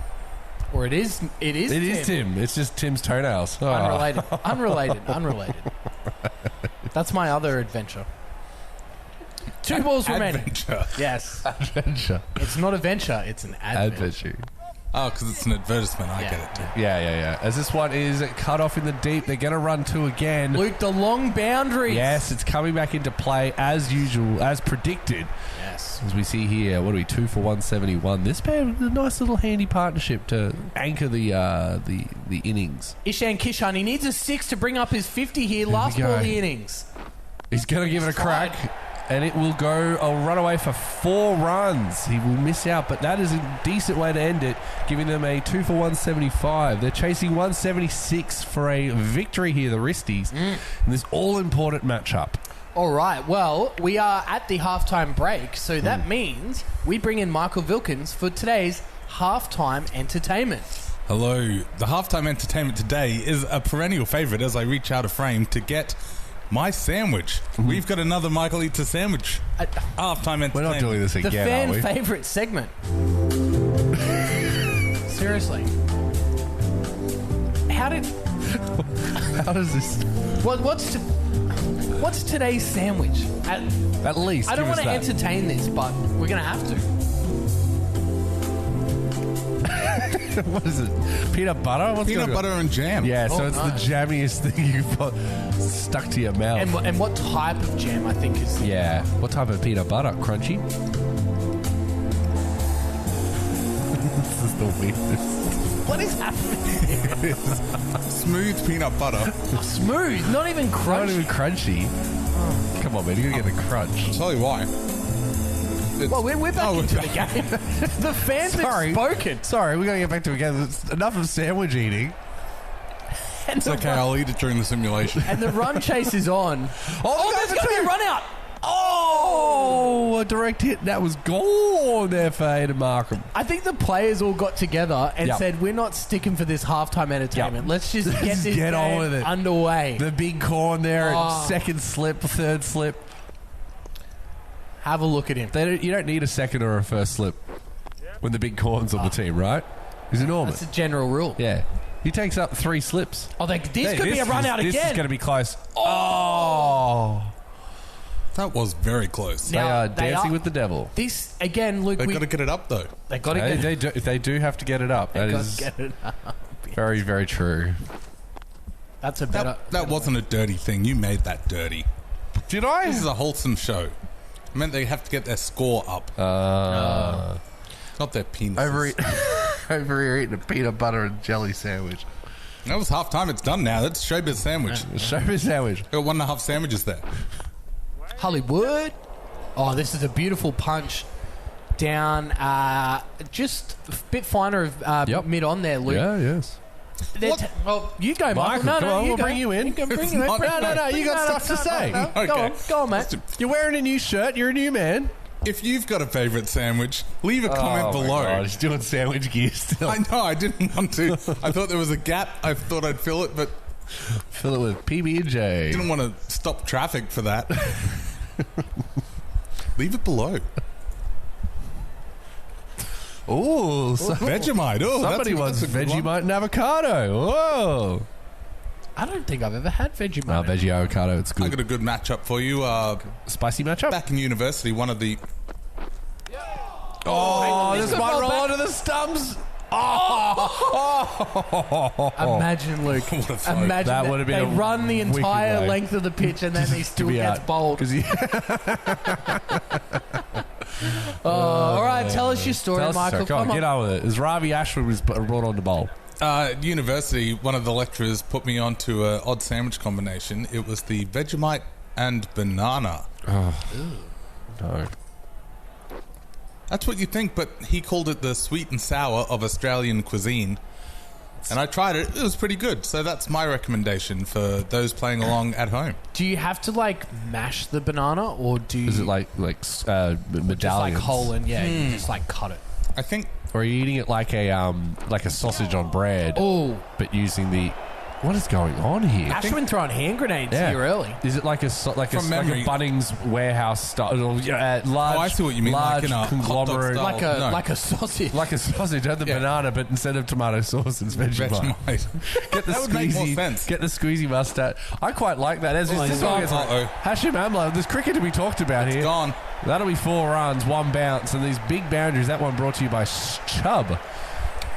Or it is Tim. It is Tim. It's just Tim's toenails. Oh. Unrelated. That's my other adventure. 2 balls remaining. Adventure. Yes. Adventure. It's not a venture, it's an adventure. Adventure. Oh, because it's an advertisement. I get it. Yeah. As this one is cut off in the deep, they're going to run 2 again. Luke, the long boundary. Yes, it's coming back into play as usual, as predicted. Yes. As we see here, what are we, 2 for 171? This pair, a nice little handy partnership to anchor the innings. Ishan Kishan, he needs a 6 to bring up his 50 here. Last ball of the innings. He's going to give it a crack. And it will go a runaway for 4 runs. He will miss out, but that is a decent way to end it, giving them a 2 for 175. They're chasing 176 for a victory here, the Wristies, in this all-important matchup. All right, well, we are at the halftime break, so that means we bring in Michael Vilkins for today's halftime entertainment. Hello. The halftime entertainment today is a perennial favourite as I reach out of frame to get my sandwich. We've got another Michael Eats a Sandwich halftime entertainment. We're not doing this The again, are we? fan favourite segment. Seriously. How does this... What's today's sandwich? At least I don't give want to us that. entertain this, but we're going to have to. What is it? Peanut butter? What's Peanut butter and jam. Yeah, so it's the jammiest thing you've got stuck to your mouth. And what type of jam, I think, is... Yeah. What type of peanut butter? Crunchy? This is the weirdest. What is happening? Smooth peanut butter. Smooth, not even Not crunchy. even crunchy. Come on, man. You gotta get the crunch. I'll tell you why. Well, we're back into the game. The fans have spoken. Sorry, we're going to get back to it again. It's enough of sandwich eating. And It's okay, I'll eat it during the simulation. And the run chase is on. Oh, there's going to be a run out. Oh, a direct hit. That was gone there for Aiden Markham. I think the players all got together and Yep. said, we're not sticking for this halftime entertainment. Yep. Let's just get this Get on game with it. underway. The big corn there, Oh. second slip, third slip. Have a look at him. You don't need a second or a first slip when the big corn's on the team, right? He's enormous. That's a general rule. Yeah. He takes up 3 slips. Oh, this could be a run out This is again. going to be close. Oh. That was very close. They Now, are they dancing are- with the devil. This, again, Luke, They've got to get it up, though. they got to get They do have to get it up. That got is to get it up. very, very true. That's a better... That wasn't a dirty thing. You made that dirty. Did I? This is a wholesome show. I meant they have to get their score up, not their penises. Over here eating a peanut butter and jelly sandwich. That was half time. It's done now. That's showbiz sandwich. Show me a sandwich. Got 1.5 sandwiches there. Hollywood. Oh, this is a beautiful punch down, just a bit finer of mid on there, Luke. Yeah, yes. Well, you go, Michael. No, come no, on, you we'll go. bring you in. You can bring It's you in. not- No, you got stuff to say. No. Okay. Go on, mate. You're wearing a new shirt. You're a new man. If you've got a favourite sandwich, leave a comment Oh, my below. God, he's doing sandwich gear still. I know, I didn't want to. I thought there was a gap. I thought I'd fill it, but Fill it with PB&J. didn't want to stop traffic for that. Leave it below. Ooh, Vegemite. Oh, somebody wants that's a good one. Vegemite and avocado. Whoa. I don't think I've ever had Vegemite. No, veggie avocado, it's I good. got a good matchup for you. Spicy matchup? Back in university, one of the... Oh, This this could might roll roll back. onto the stumps. Imagine, Luke. What a throw. Imagine That would have been they a run the wicked entire way. length of the pitch and then he still be gets out. bowled. 'Cause he- All right, tell us your story, Tell us the Michael. story. Come on, get on with it. As Ravi Ashford was brought on the bowl. At university, one of the lecturers put me onto an odd sandwich combination. It was the Vegemite and banana. No. That's what you think, but he called it the sweet and sour of Australian cuisine. And I tried it. It was pretty good. So that's my recommendation for those playing along at home. Do you have to like mash the banana or do you Is it like just like medallions? whole and you just like cut it? I think Or are you eating it like a sausage on bread, Oh, but using the... What is going on here? Ashwin throwing hand grenades here early. Is it like a From memory- Bunnings warehouse style? Large, I see what you mean, Large like in a hot dog conglomerate, style. Like a sausage. like a sausage. Had the Yeah. banana, but instead of tomato sauce, it's Vegemite. Vegemite. Get the That would make more squeezy, sense. get the squeezy mustard. I quite like that. As this yeah. one gets Uh-oh. Hashim Amla. There's cricket to be talked about here. Gone. That'll be 4 runs, 1 bounce, and these big boundaries. That one brought to you by Chubb.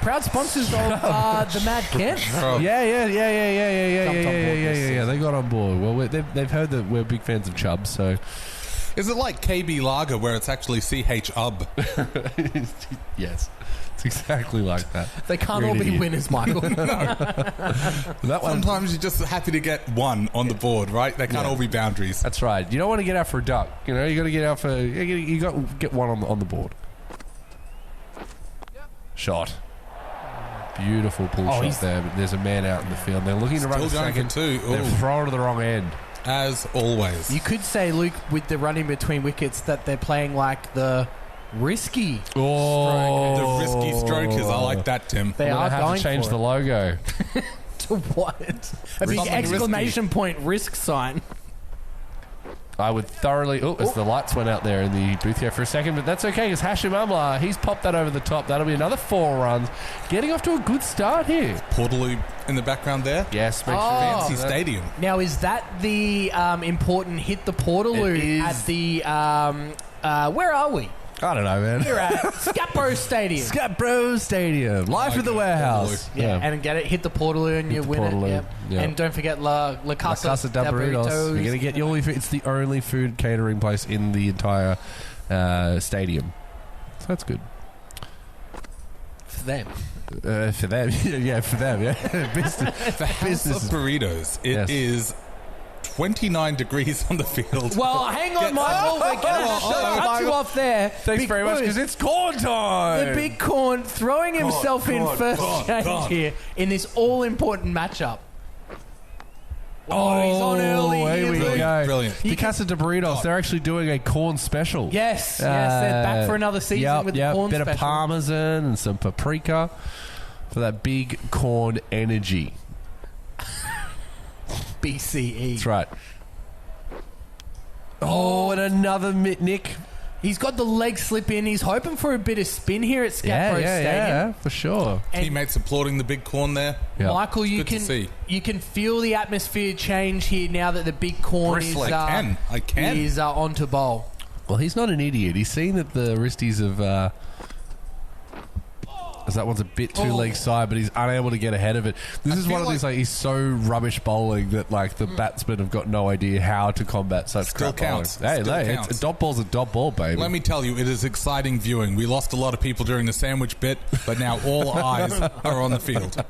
Proud sponsors of the Mad Kent. Yeah. Jumped on board this season. They got on board. Well, they've heard that we're big fans of Chubb, so Is it like KB Lager where it's actually CH-UB? yes, it's exactly like that. They can't all be winners, Michael. That one. Sometimes you're just happy to get one on the board, right? They can't all be boundaries. That's right. You don't want to get out for a duck. You know, you got to get out for. You got to get one on the board. Shot. Beautiful pull shot he's- there, but there's a man out in the field. They're looking to run a Still going second. for 2. They're Ooh. throwing to the wrong end. As always. You could say, Luke, with the running between wickets, that they're playing like the risky. Oh, The Wristy Strokers. I like that, Tim. They We're are gonna have going to change for the it. logo. To what? A big Something exclamation point risk sign. I would thoroughly... Oh, as the lights went out there in the booth here for a second, but that's okay because Hashim Amla, he's popped that over the top. That'll be another 4 runs. Getting off to a good start here. Portaloo in the background there. Yes, make Oh. Fancy sure. stadium. Now, is that the important hit the Portaloo It is. at the... where are we? I don't know, man. You're at Skatt Bros Stadium. Skatt Bros Stadium. Live at the warehouse. Yeah, and get it. Hit the Portaloo and you win it. Yep. Yep. And don't forget La Casa de Burritos. You're gonna get your only. It's the only food catering place in the entire stadium. So that's good for them. For them, yeah, for them, yeah. Business of burritos. It is 29 degrees on the field. Well, hang on, Michael. We're going to cut you off there. Thanks very much, because it's corn time. The big corn throwing himself in first change here in this all-important matchup. Oh, he's on early. Here we go. Brilliant. The Casa de Burritos, they're actually doing a corn special. Yes, they're back for another season with the corn bit special. Of parmesan and some paprika for that big corn energy. BCE. That's right. Oh, and another Nick. He's got the leg slip in. He's hoping for a bit of spin here at Skatt Bros Stadium. Yeah, for sure. And teammates applauding the big corn there. Yep. Michael, you can feel the atmosphere change here now that the big corn is onto bowl. Well, he's not an idiot. He's seen that the wristies have... As that one's a bit too leg side, but he's unable to get ahead of it. This is one of these, he's so rubbish bowling that, the batsmen have got no idea how to combat such Still crap counts. bowling. Hey, counts. a dot ball's a dot ball, baby. Let me tell you, it is exciting viewing. We lost a lot of people during the sandwich bit, but now all eyes are on the field.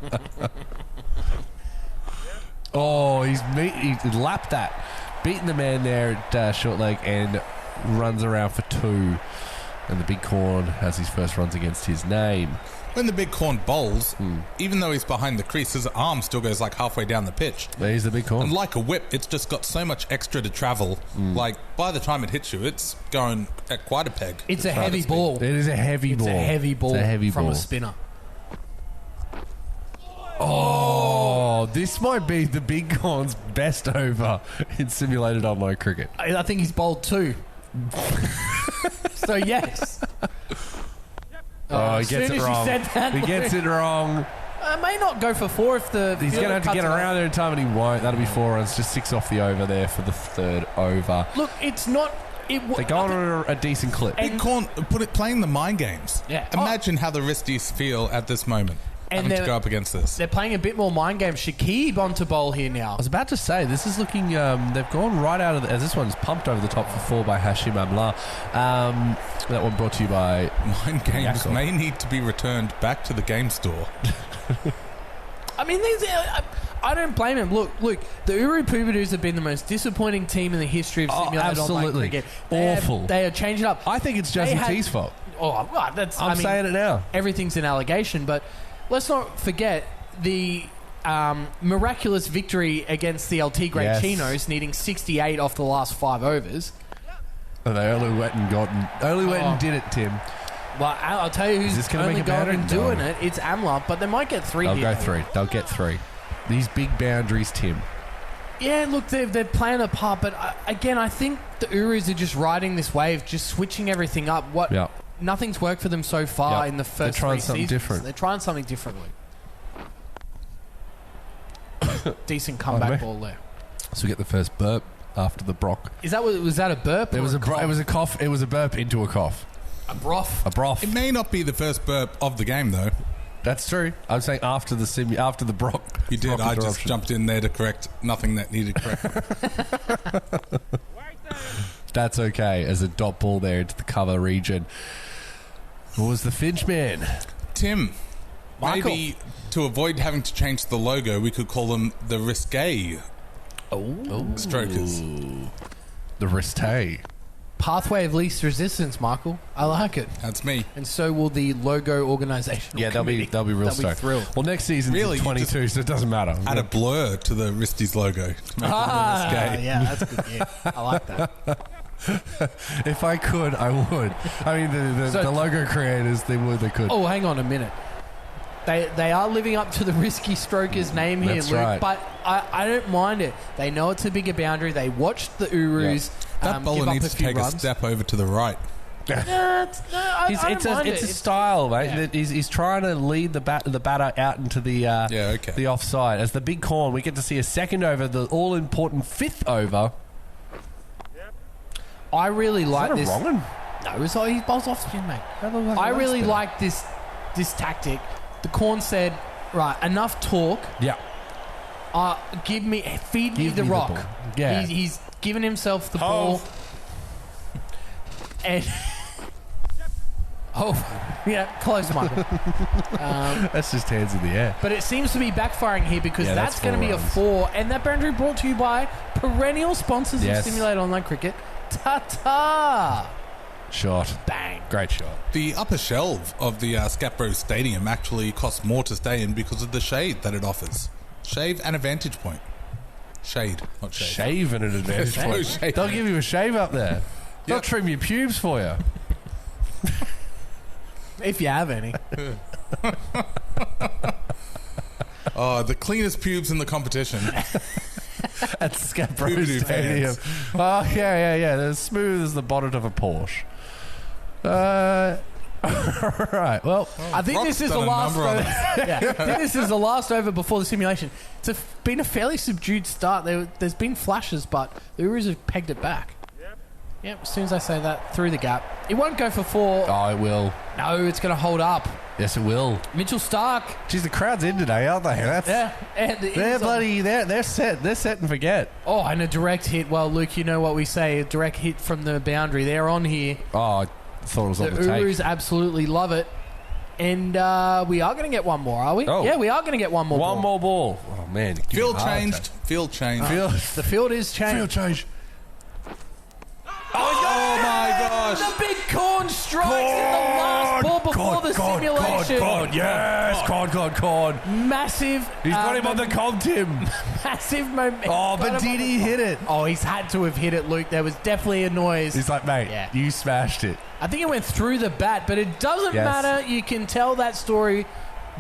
Oh, he lapped that. Beaten the man there at short leg and runs around for 2. And the big corn has his first runs against his name. When the big corn bowls, even though he's behind the crease, his arm still goes halfway down the pitch. There's the big corn. And like a whip, it's just got so much extra to travel. By the time it hits you, it's going at quite a peg. It's a heavy ball. It is a heavy ball. It's a heavy ball from a spinner. Oh, this might be the big corn's best over in simulated online cricket. I think he's bowled 2. So yes. He gets it wrong. He gets it wrong. I may not go for 4 if the... He's going to have to get around there in time, and he won't. That'll be 4 runs. Just 6 off the over there for the third over. Look, it's not... They're going on a decent clip. Big corn, playing the mind games. Yeah. Imagine how the wristies feel at this moment. And having to go up against this. They're playing a bit more mind game. Shakib onto bowl here now. I was about to say, this is looking... they've gone right out of... as this one's pumped over the top for 4 by Hashim Amla. That one brought to you by... Mind games may need to be returned back to the game store. I mean, I don't blame him. Look, the Hooroo Pubudus have been the most disappointing team in the history of simulated online cricket. Awful. They are changing up. I think it's Justin T's fault. I'm saying it now. Everything's an allegation, but let's not forget the miraculous victory against the El Tigre Chinos, needing 68 off the last 5 overs. And they only went and did it, Tim. Well, I'll tell you who's only going and doing it. It's Amla, but they might get 3 here. They'll get 3. These big boundaries, Tim. Yeah, look, they're playing a part, but again, I think the Urus are just riding this wave, just switching everything up. Nothing's worked for them so far in the first 3 seasons. Different. They're trying something differently. Decent comeback ball there. So we get the first burp after the Brock. Was that a burp? It was a cough. It was a burp into a cough. A broth. It may not be the first burp of the game, though. That's true. I'm saying after the Brock. You did. I just jumped in there to correct nothing that needed correcting. That's okay. As a dot ball there into the cover region. What was the Finch man? Tim. Michael. Maybe to avoid having to change the logo, we could call them the Risque Strokers. The Wristy. Pathway of least resistance, Michael. I like it. That's me. And so will the logo organisation. Yeah, they'll be real stoked. Thrilled. Well, next season's in 22, so it doesn't matter. Add a blur to the Wristies logo to make it yeah, that's good. Yeah, I like that. If I could, I would. I mean, the logo creators, they could. Oh, hang on a minute. They are living up to the Wristy Strokers name here, That's Luke. right. But I don't mind it. They know it's a bigger boundary. They watched the Urus. That bowler needs to take a step over to the right. It's a style, mate. Yeah. He's trying to lead the batter out into the offside. As the big corn, we get to see a second over, the all-important 5th over. I really like this. Is that a wrong one? No, he was off spin, mate. I really like this tactic. The Corn said, right, enough talk. Yeah. Feed me the rock. ball. Yeah. He's given himself the ball. And yeah, close, Michael. That's just hands in the air. But it seems to be backfiring here because that's going to be a 4. And that boundary brought to you by perennial sponsors of Simulated Online Cricket. Ta-ta! Shot. Bang. Great shot. The upper shelf of the Skatt Bros Stadium actually costs more to stay in because of the shade that it offers. Shade and a vantage point. Shade, not shade. Shave and an advantage point. Shade. They'll give you a shave up there. They'll trim your pubes for you. If you have any. The cleanest pubes in the competition. At Skatt Bros Pubudus Stadium. fans. Oh, yeah. They're as smooth as the bonnet of a Porsche. Right. Well, I think this is the last over. I think this is the last over before the simulation. It's been a fairly subdued start. There's been flashes, but the Urus have pegged it back. Yep, as soon as I say that, through the gap. It won't go for 4. oh, it will. No, it's going to hold up. Yes, it will. Mitchell Stark. Geez, the crowd's in today, aren't they? They're set. They're set and forget. Oh, and a direct hit. Well, Luke, you know what we say. A direct hit from the boundary. They're on here. Oh, I thought it was on the take. The Urus absolutely love it. And we are going to get one more, are we? Oh. Yeah, we are going to get one more One more ball. Oh, man. Field changed. Field changed. The field is changed. Field change. Oh my gosh. The big Corn strikes in the last ball before the simulation. God. Massive. He's got him on the con, Tim. Massive momentum. Oh, but did he hit it? Oh, he's had to have hit it, Luke. There was definitely a noise. He's like, mate, you smashed it. I think it went through the bat, but it doesn't matter. You can tell that story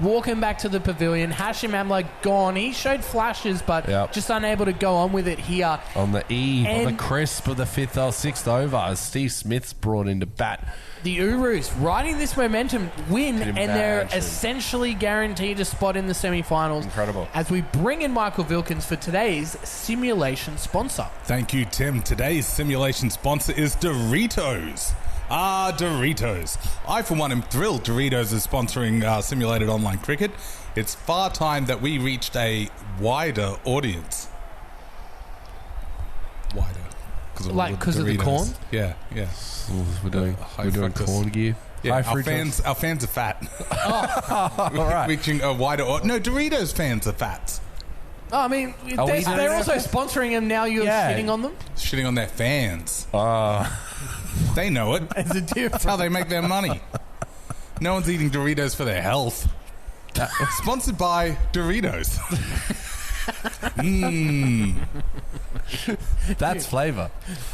walking back to the pavilion. Hashim Amla gone. He showed flashes, but just unable to go on with it here. On the eve, on the crisp of the 5th or 6th over, as Steve Smith's brought into bat. The Urus riding this momentum win, and they're essentially guaranteed a spot in the semi-finals. Incredible. As we bring in Michael Vilkins for today's simulation sponsor. Thank you, Tim. Today's simulation sponsor is Doritos. Doritos. I, for one, am thrilled Doritos is sponsoring Simulated Online Cricket. It's far time that we reached a wider audience. Wider. Because of the corn? Yeah. We're doing corn gear. Yeah, our fans are fat. All right. Reaching a wider audience. No, Doritos fans are fat. Oh, I mean, they're also sponsoring them now. You're shitting on them? Shitting on their fans. They know it. That's how they make their money. No one's eating Doritos for their health. Sponsored by Doritos. That's flavour.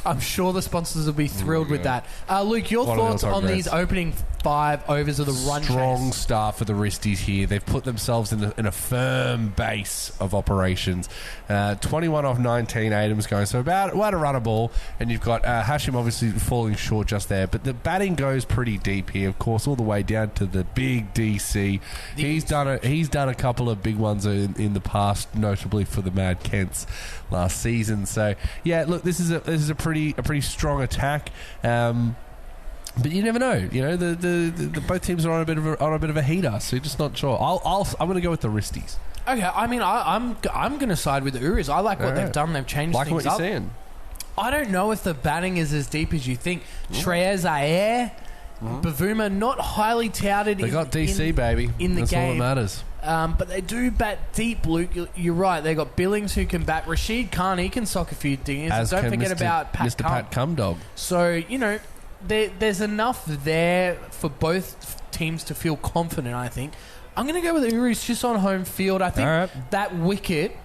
I'm sure the sponsors will be thrilled with that. Luke, your thoughts on these opening 5 overs of the run chase? Strong start for the Wristies here. They've put themselves in a firm base of operations. 21 off 19, Adams going. So about a run a ball. And you've got Hashim obviously falling short just there. But the batting goes pretty deep here, of course, all the way down to the big DC. He's done a couple of big ones in the past, notably for the Mad Kents last season. So yeah, look, this is a pretty strong attack. But you never know. You know, the both teams are on a bit of a heater, so you're just not sure. I'm going to go with the Wristies. Okay, I mean, I'm going to side with the Urus. I like what they've done. They've changed things what you're saying. I don't know if the batting is as deep as you think. Shreyas Iyer, Bavuma, not highly touted. They got DC, baby. In the That's game. all that matters. But they do bat deep, Luke. You're right. They got Billings who can bat. Rashid Khan, he can sock a few dingers. As don't forget about Mr. Pat Cumdog. So, you know, there's enough there for both teams to feel confident, I think. I'm going to go with the Urus just on home field. I think that wicket,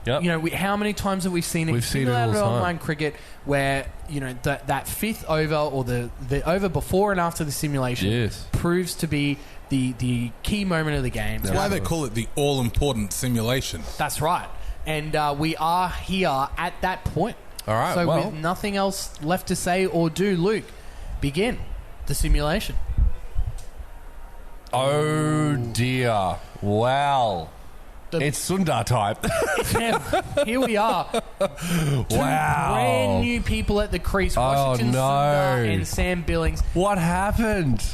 you know, how many times have we seen it? We've seen it all the time. Online cricket where, you know, that 5th over or the over before and after the simulation proves to be the key moment of the game. That's why they call it the all-important simulation. That's right. And we are here at that point. All right, so with nothing else left to say or do, Luke, begin the simulation. Oh dear. Wow. It's Sundar type. Here we are. Two brand new people at the crease. Washington Sundar and Sam Billings. What happened?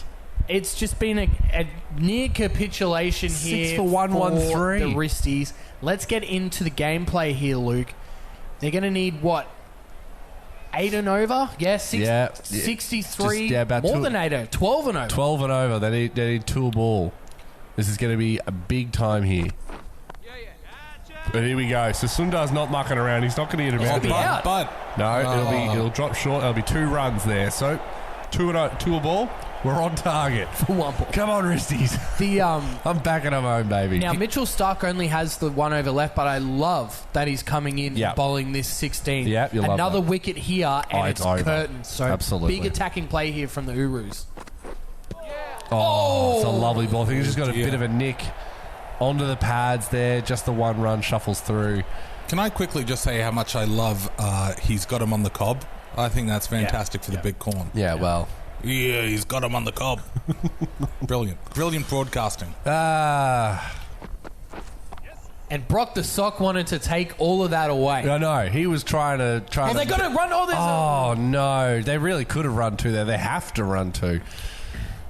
It's just been a near capitulation 6 here for 113. the Wristies. Let's get into the gameplay here, Luke. They're going to need, what, 8 and over? Yeah, 63. Just, about more than 8 12 and over. 12 and over. They need 2 a ball. This is going to be a big time here. But here we go. So Sundar's not mucking around. He's not going to get about No, it'll drop short. There'll be 2 runs there. So 2 a ball. We're on target for 1 ball. Come on, Wristies. I'm backing him home, baby. Now Mitchell Stark only has the 1 over left, but I love that he's coming in bowling this 16. Yeah, you love another that. wicket here, and it's curtains. So absolutely big attacking play here from the Uroos. Oh, it's a lovely ball. I think he's just got a bit of a nick onto the pads there. Just the 1 run shuffles through. Can I quickly just say how much I love he's got him on the cob? I think that's fantastic for the big corn. Yeah, well. Yeah, he's got him on the cob. Brilliant broadcasting. And Brock the Sock wanted to take all of that away. I know. He was trying to... they got to run all this... Oh, no. They really could have run 2 there. They have to run 2.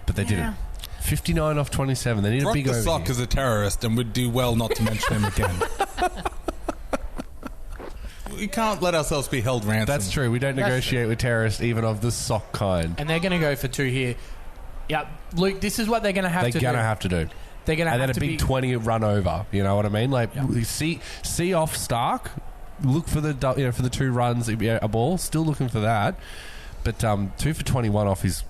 But they didn't. 59 off 27. They need a big over. Brock the Sock is a terrorist and would do well not to mention him again. We can't let ourselves be held ransom. That's true. We don't negotiate with terrorists, even of the sock kind. And they're going to go for 2 here. Yeah, Luke, this is what they're going to have to do. They're going to have to do. They're going to have to and then a big 20 run over. You know what I mean? Like, see off Stark. Look for the for the 2 runs, a ball. Still looking for that. But 2 for 21 off his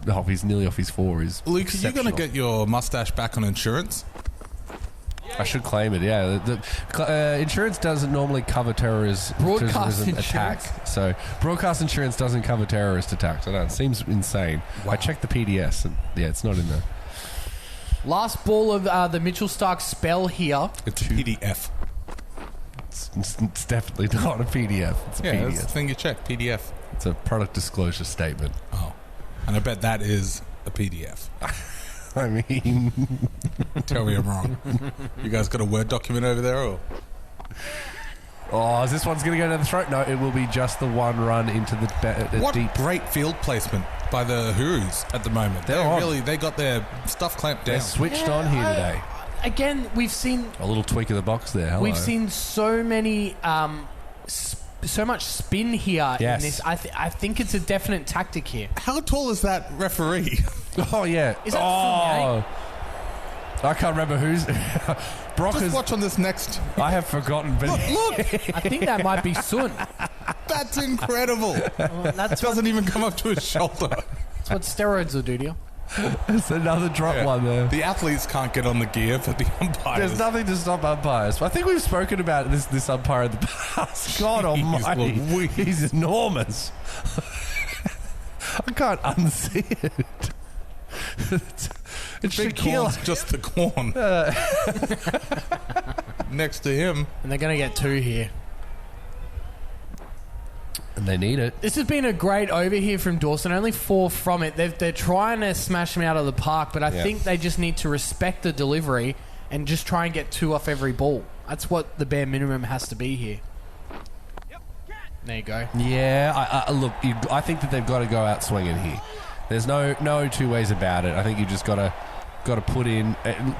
nearly off his 4 is Luke, are you going to get your mustache back on insurance? I should claim it, yeah. The insurance doesn't normally cover terrorism attack. So broadcast insurance doesn't cover terrorist attacks. I know, it seems insane. Wow. I checked the PDS, and it's not in there. Last ball of the Mitchell Stark spell here. It's PDF. It's definitely not a PDF. It's a PDF. That's the thing you check, PDF. It's a product disclosure statement. Oh. And I bet that is a PDF. I mean... Tell me I'm wrong. You guys got a Word document over there, or...? Oh, is this one's going to go down the throat? No, it will be just the 1 run into the what deep. Great field placement by the Hooroos at the moment. They got their stuff clamped down. They're switched on here today. Again, we've seen... A little tweak of the box there. Hello. We've seen so many... so much spin here in this. I think it's a definite tactic here. How tall is that referee? Oh, yeah. Is that I can't remember who's... Brock Just watch on this next... I have forgotten, but... Look! I think that might be Sun. That's incredible. That doesn't even come up to his shoulder. That's what steroids will do to you. It's another drop one there. The athletes can't get on the gear, but the umpires... There's nothing to stop umpires. I think we've spoken about this umpire in the past. God almighty. He's enormous. I can't unsee it. It's Big Shaquille. corn's just the corn. Next to him. And they're going to get 2 here. And they need it. This has been a great over here from Dawson. Only 4 from it. They're trying to smash him out of the park, but I think they just need to respect the delivery and just try and get 2 off every ball. That's what the bare minimum has to be here. There you go. Yeah, look, I think that they've got to go out swinging here. There's no 2 ways about it. I think you just got to put in...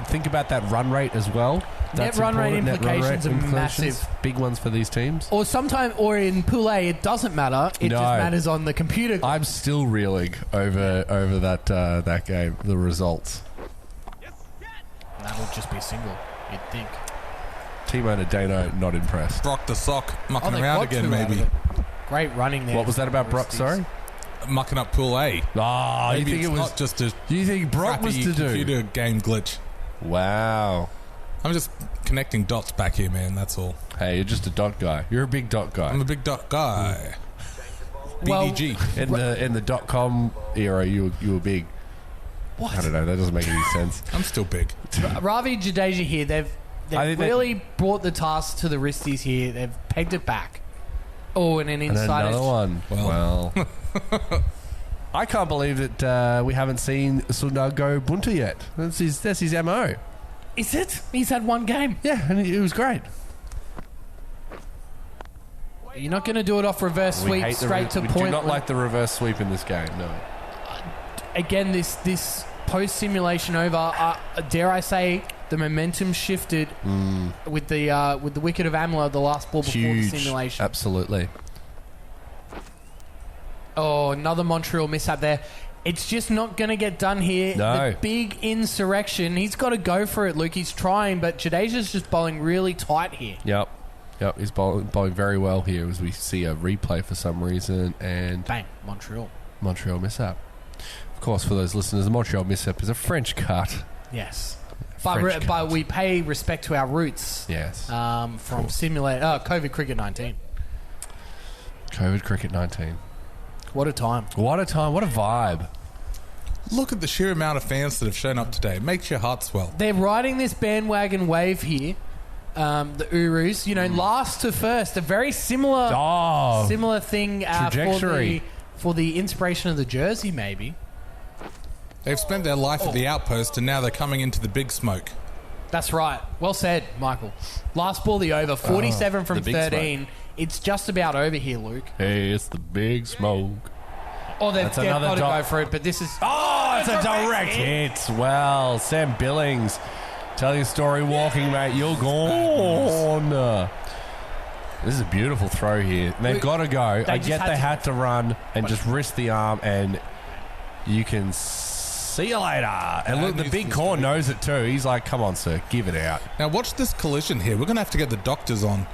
think about that run rate as well. Net run rate implications are massive. Big ones for these teams. Or in Pool A, it doesn't matter. It just matters on the computer. I'm still reeling over that game, the results. That'll just be a single, you'd think. Team owner Dano not impressed. Brock the Sock mucking around again, maybe. Great running there. What was that about Brock? Sorry? Mucking up Pool A. Maybe you think it's not just a you think Brock was to do computer game glitch. Wow. I'm just connecting dots back here, man. That's all. Hey, you're just a dot guy. You're a big dot guy. I'm a big dot guy. BDG. In the .com era, you were big. What? I don't know. That doesn't make any sense. I'm still big. Ravi Jadeja here. They've really brought the task to the Wristies here. They've pegged it back. Oh, and an inside. And another one. Well. I can't believe that we haven't seen Sundar go bunter yet. That's his MO. Is it? He's had one game. Yeah, and it was great. You're not going to do it off reverse sweep straight to point. We do not like the reverse sweep in this game, no. Again, this post-simulation over, dare I say, the momentum shifted with the wicket of Amla, the last ball before the simulation. Absolutely. Oh, another Montreal mishap there. It's just not going to get done here. No. The big insurrection. He's got to go for it, Luke. He's trying, but Jadeja's just bowling really tight here. Yep, he's bowling very well here as we see a replay for some reason. And bang, Montreal mishap. Of course, for those listeners, the Montreal mishap is a French cut. Yes. But we pay respect to our roots. Yes. From COVID Cricket 19. COVID Cricket 19. What a time. What a time. What a vibe. Look at the sheer amount of fans that have shown up today. It makes your heart swell. They're riding this bandwagon wave here. The Uroos, last to first. A very similar thing trajectory. For the inspiration of the jersey, maybe. They've spent their life at the outpost and now they're coming into the big smoke. That's right. Well said, Michael. Last ball, the over. 47 from 13. Smoke. It's just about over here, Luke. Hey, it's the big smoke. Oh, they've got to go for it, but this is... Oh, it's a direct hit. Well, Sam Billings, tell your story walking, mate. You're gone. This is a beautiful throw here. They've got to go. I get they had to run and just wrist the arm, and you can see you later. And look, the big corn knows it too. He's like, come on, sir, give it out. Now, watch this collision here. We're going to have to get the doctors on.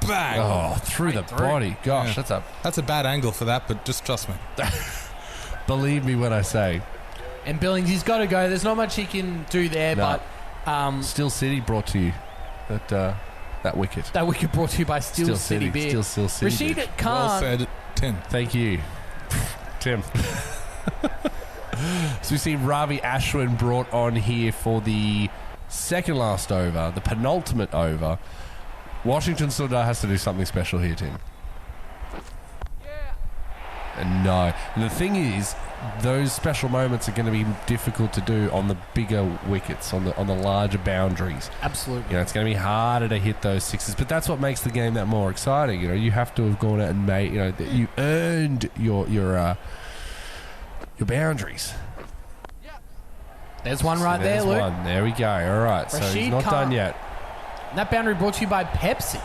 Bang! Oh, through the body. Gosh, yeah. That's a bad angle for that, but just trust me. Believe me when I say. And Billings, he's got to go. There's not much he can do there, but... Steel City brought to you that wicket. That wicket brought to you by Steel City Beer. Steel City. Rashid Khan. Well said, Tim. Thank you, Tim. So we see Ravi Ashwin brought on here for the second last over, the penultimate over. Washington Sundar has to do something special here, Tim. And no. And the thing is, those special moments are going to be difficult to do on the bigger wickets, on the larger boundaries. Absolutely. It's going to be harder to hit those sixes, but that's what makes the game that more exciting. You have to have gone out and made, you earned your boundaries. There's one right there, Luke. There we go. All right. So he's not done yet. That boundary brought to you by Pepsi.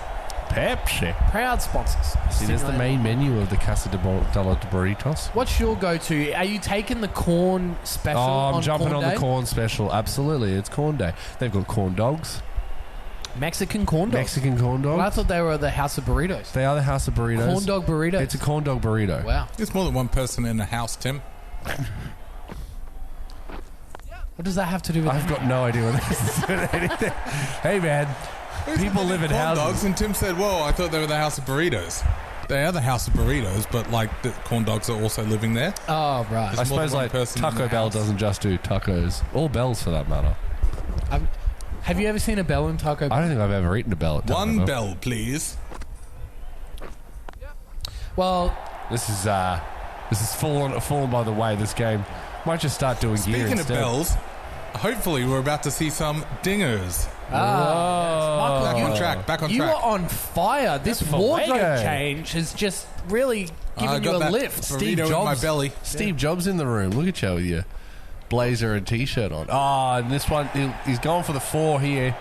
Proud sponsors. See, there's the main menu of the Casa de Burritos. What's your go-to? Are you taking the corn special on I'm jumping corn on day? the corn special. Absolutely. It's corn day. They've got corn dogs. Mexican corn dogs? Well, I thought they were the House of Burritos. They are the House of Burritos. Corn dog burritos. It's a corn dog burrito. Wow. There's more than one person in a house, Tim. What does that have to do with I've got no idea what this is. Hey, man. People live in houses. Dogs, and Tim said, whoa, I thought they were the House of Burritos. They are the House of Burritos, but the corn dogs are also living there. Oh, right. I suppose Taco Bell doesn't just do tacos. All Bells for that matter. Have you ever seen a Bell in Taco Bell? I don't think I've ever eaten a Bell at Taco Bell. One Bell, please. Well... This is fallen by the way, this game. Might just start doing gear instead. Speaking of bells, hopefully we're about to see some dingers. Back on track. You are on fire. This wardrobe change has just really given you a lift. Steve Jobs, in my belly. Steve Jobs in the room. Look at you with your blazer and t-shirt on. And this one, he's going for the 4 here.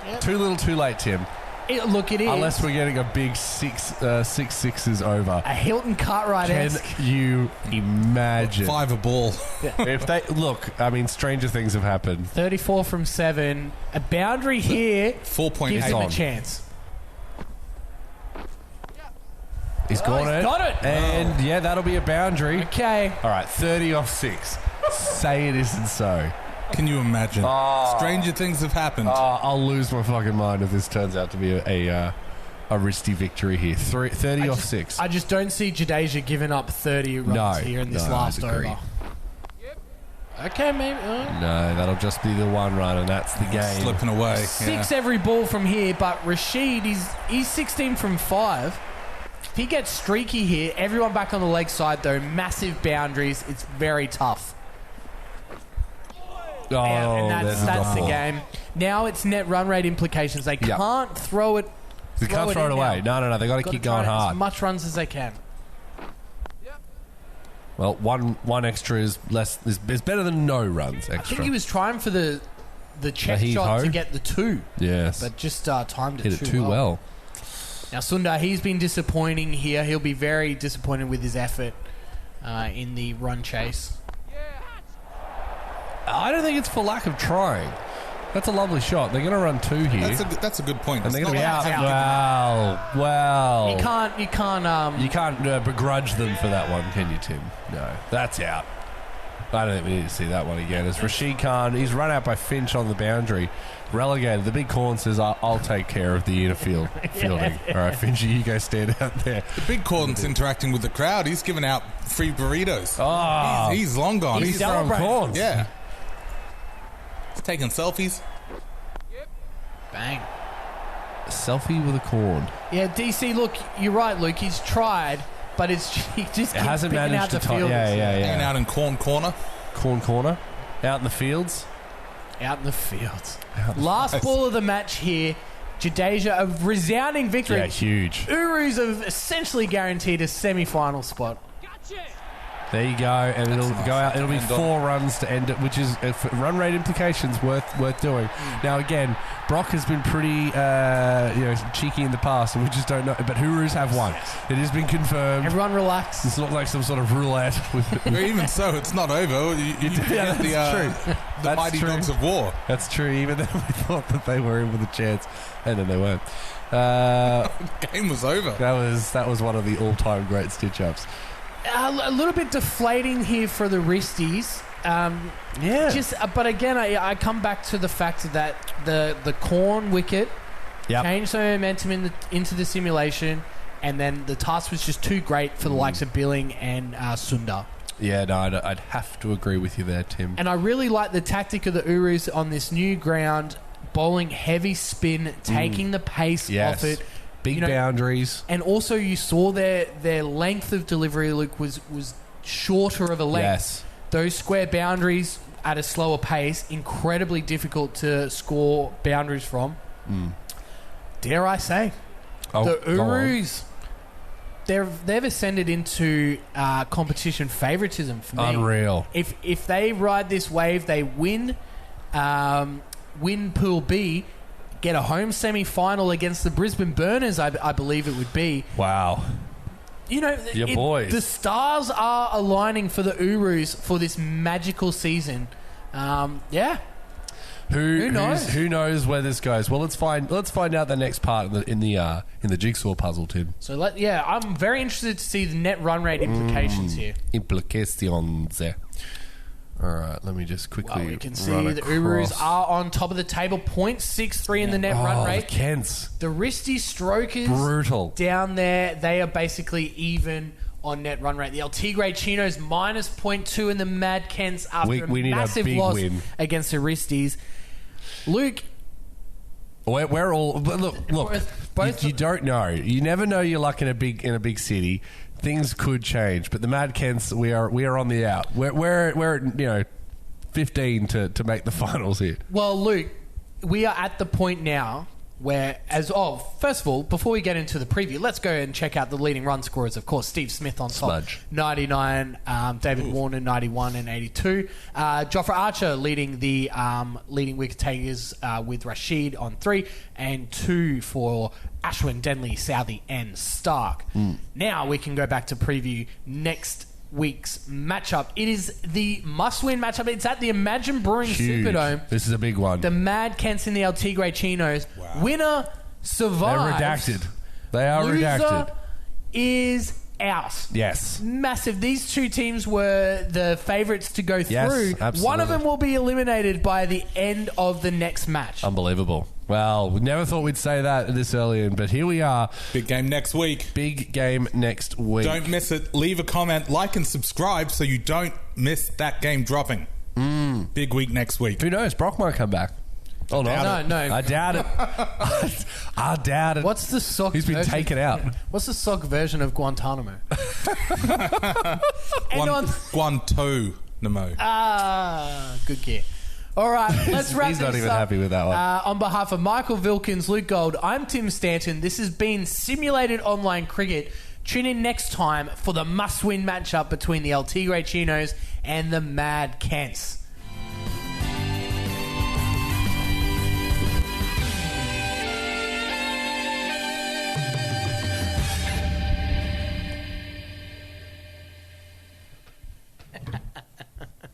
Yep. Too little, too late, Tim. It is. Unless we're getting a big six sixes over. A Hilton Cartwright-esque. Can you imagine? 5 a ball. If they stranger things have happened. 34 from 7. A boundary here 4.8 gives him a chance. He's got it. And that'll be a boundary. Okay. All right, 30 off 6. Say it isn't so. Can you imagine? Stranger things have happened. I'll lose my fucking mind if this turns out to be a Wristy victory here. 30 off 6. I just don't see Jadeja giving up 30 runs here in this last over. Yep. Okay, maybe. No, that'll just be the 1 run, and that's the game. Slipping away. 6 every ball from here, but Rashid, he's 16 from 5. If he gets streaky here, everyone back on the leg side, though. Massive boundaries. It's very tough. Oh, and that's the game. Now it's net run rate implications. They can't throw it. They can't throw it away. No. They got to keep going hard. As much runs as they can. Well, one extra is less. Is better than no runs extra. I think he was trying for the check shot to get the 2. Yes, but just timed it hit it too well. Now Sundar, he's been disappointing here. He'll be very disappointed with his effort in the run chase. I don't think it's for lack of trying. That's a lovely shot. They're going to run 2 here. That's a good point. And they're going to be out. Well. You can't begrudge them for that one, can you, Tim? No, that's out. I don't think we need to see that one again. As Rashid Khan, he's run out by Finch on the boundary, relegated. The big corn says, "I'll take care of the inner fielding." All right, Finchy, you go stand out there. The big corn's interacting with the crowd. He's giving out free burritos. Oh, he's long gone. He's throwing corns. Yeah. He's taking selfies. Bang. A selfie with a corn. Yeah, DC, look, you're right, Luke. He's tried, but he just hasn't managed to field. Hanging out in corner. Corner. Out in the fields. Last ball of the match here. Jadeja, a resounding victory. Yeah, huge. Urus have essentially guaranteed a semi-final spot. There you go, and it'll go out. It'll be 4 runs to end it, which is run rate implications worth doing. Now again, Brock has been pretty cheeky in the past, and we just don't know. But Hooroos have won. It has been confirmed. Everyone relax. It's not like some sort of roulette. Even so, it's not over. That's true. The mighty dogs of war. That's true. Even though we thought that they were in with a chance, and then they weren't. Game was over. That was one of the all-time great stitch-ups. A little bit deflating here for the Wristies. But again, I come back to the fact that the corn wicket changed some momentum into the simulation, and then the task was just too great for the likes of Billing and Sundar. Yeah, no, I'd have to agree with you there, Tim. And I really like the tactic of the Urus on this new ground, bowling heavy spin, taking the pace off it. Big boundaries. And also you saw their length of delivery, Luke, was shorter of a length. Yes. Those square boundaries at a slower pace, incredibly difficult to score boundaries from. Dare I say. The Urus, they've ascended into competition favoritism for me. Unreal. If they ride this wave, they win Pool B, get a home semi-final against the Brisbane Burners, I believe it would be. Wow. Boys. The stars are aligning for the Urus for this magical season. Who knows? Who knows where this goes? Well, let's find out the next part in the jigsaw puzzle, Tim. So I'm very interested to see the net run rate implications here. Implications. All right, let me just quickly. We can see the Urus are on top of the table, 0.63 in the net run rate. The Kents. The Wristy Strokers, brutal down there. They are basically even on net run rate. The El Tigre Chinos minus 0.2 in the Mad Kents after a massive loss against the Wristies. Luke, we're all look. You don't know. You never know your luck in a big city. Things could change, but the Mad Kents, we are on the out. We're 15 to make the finals here. Well, Luke, we are at the point now where, first of all, before we get into the preview, let's go and check out the leading run scorers. Of course, Steve Smith on top, 99. David Warner, 91 and 82. Jofra Archer leading the leading wicket takers with Rashid on 3, and 2 for Ashwin, Denley, Southey and Stark. Now we can go back to preview next week's matchup. It is the must-win matchup. It's at the Imagine Brewing Superdome. This is a big one. The Mad Kents and the El Tigre Chinos. Wow. Winner survives. They're redacted. They are Loser redacted. Is out. Yes. Massive. These two teams were the favourites to go through. Absolutely. One of them will be eliminated by the end of the next match. Unbelievable. Well, we never thought we'd say that this early in, but here we are. Big game next week. Don't miss it. Leave a comment, like and subscribe so you don't miss that game dropping. Big week next week. Who knows? Brock might come back. Oh, no. No. I doubt it. I doubt it. What's the sock He's been version? taken out. What's the sock version of Guantanamo? Guantanamo. Good gear. All right, let's wrap He's this not even up. happy with that one. On behalf of Michael Vilkins, Luke Gold, I'm Tim Stanton. This has been Simulated Online Cricket. Tune in next time for the must-win matchup between the El Tigre Chinos and the Mad Kents.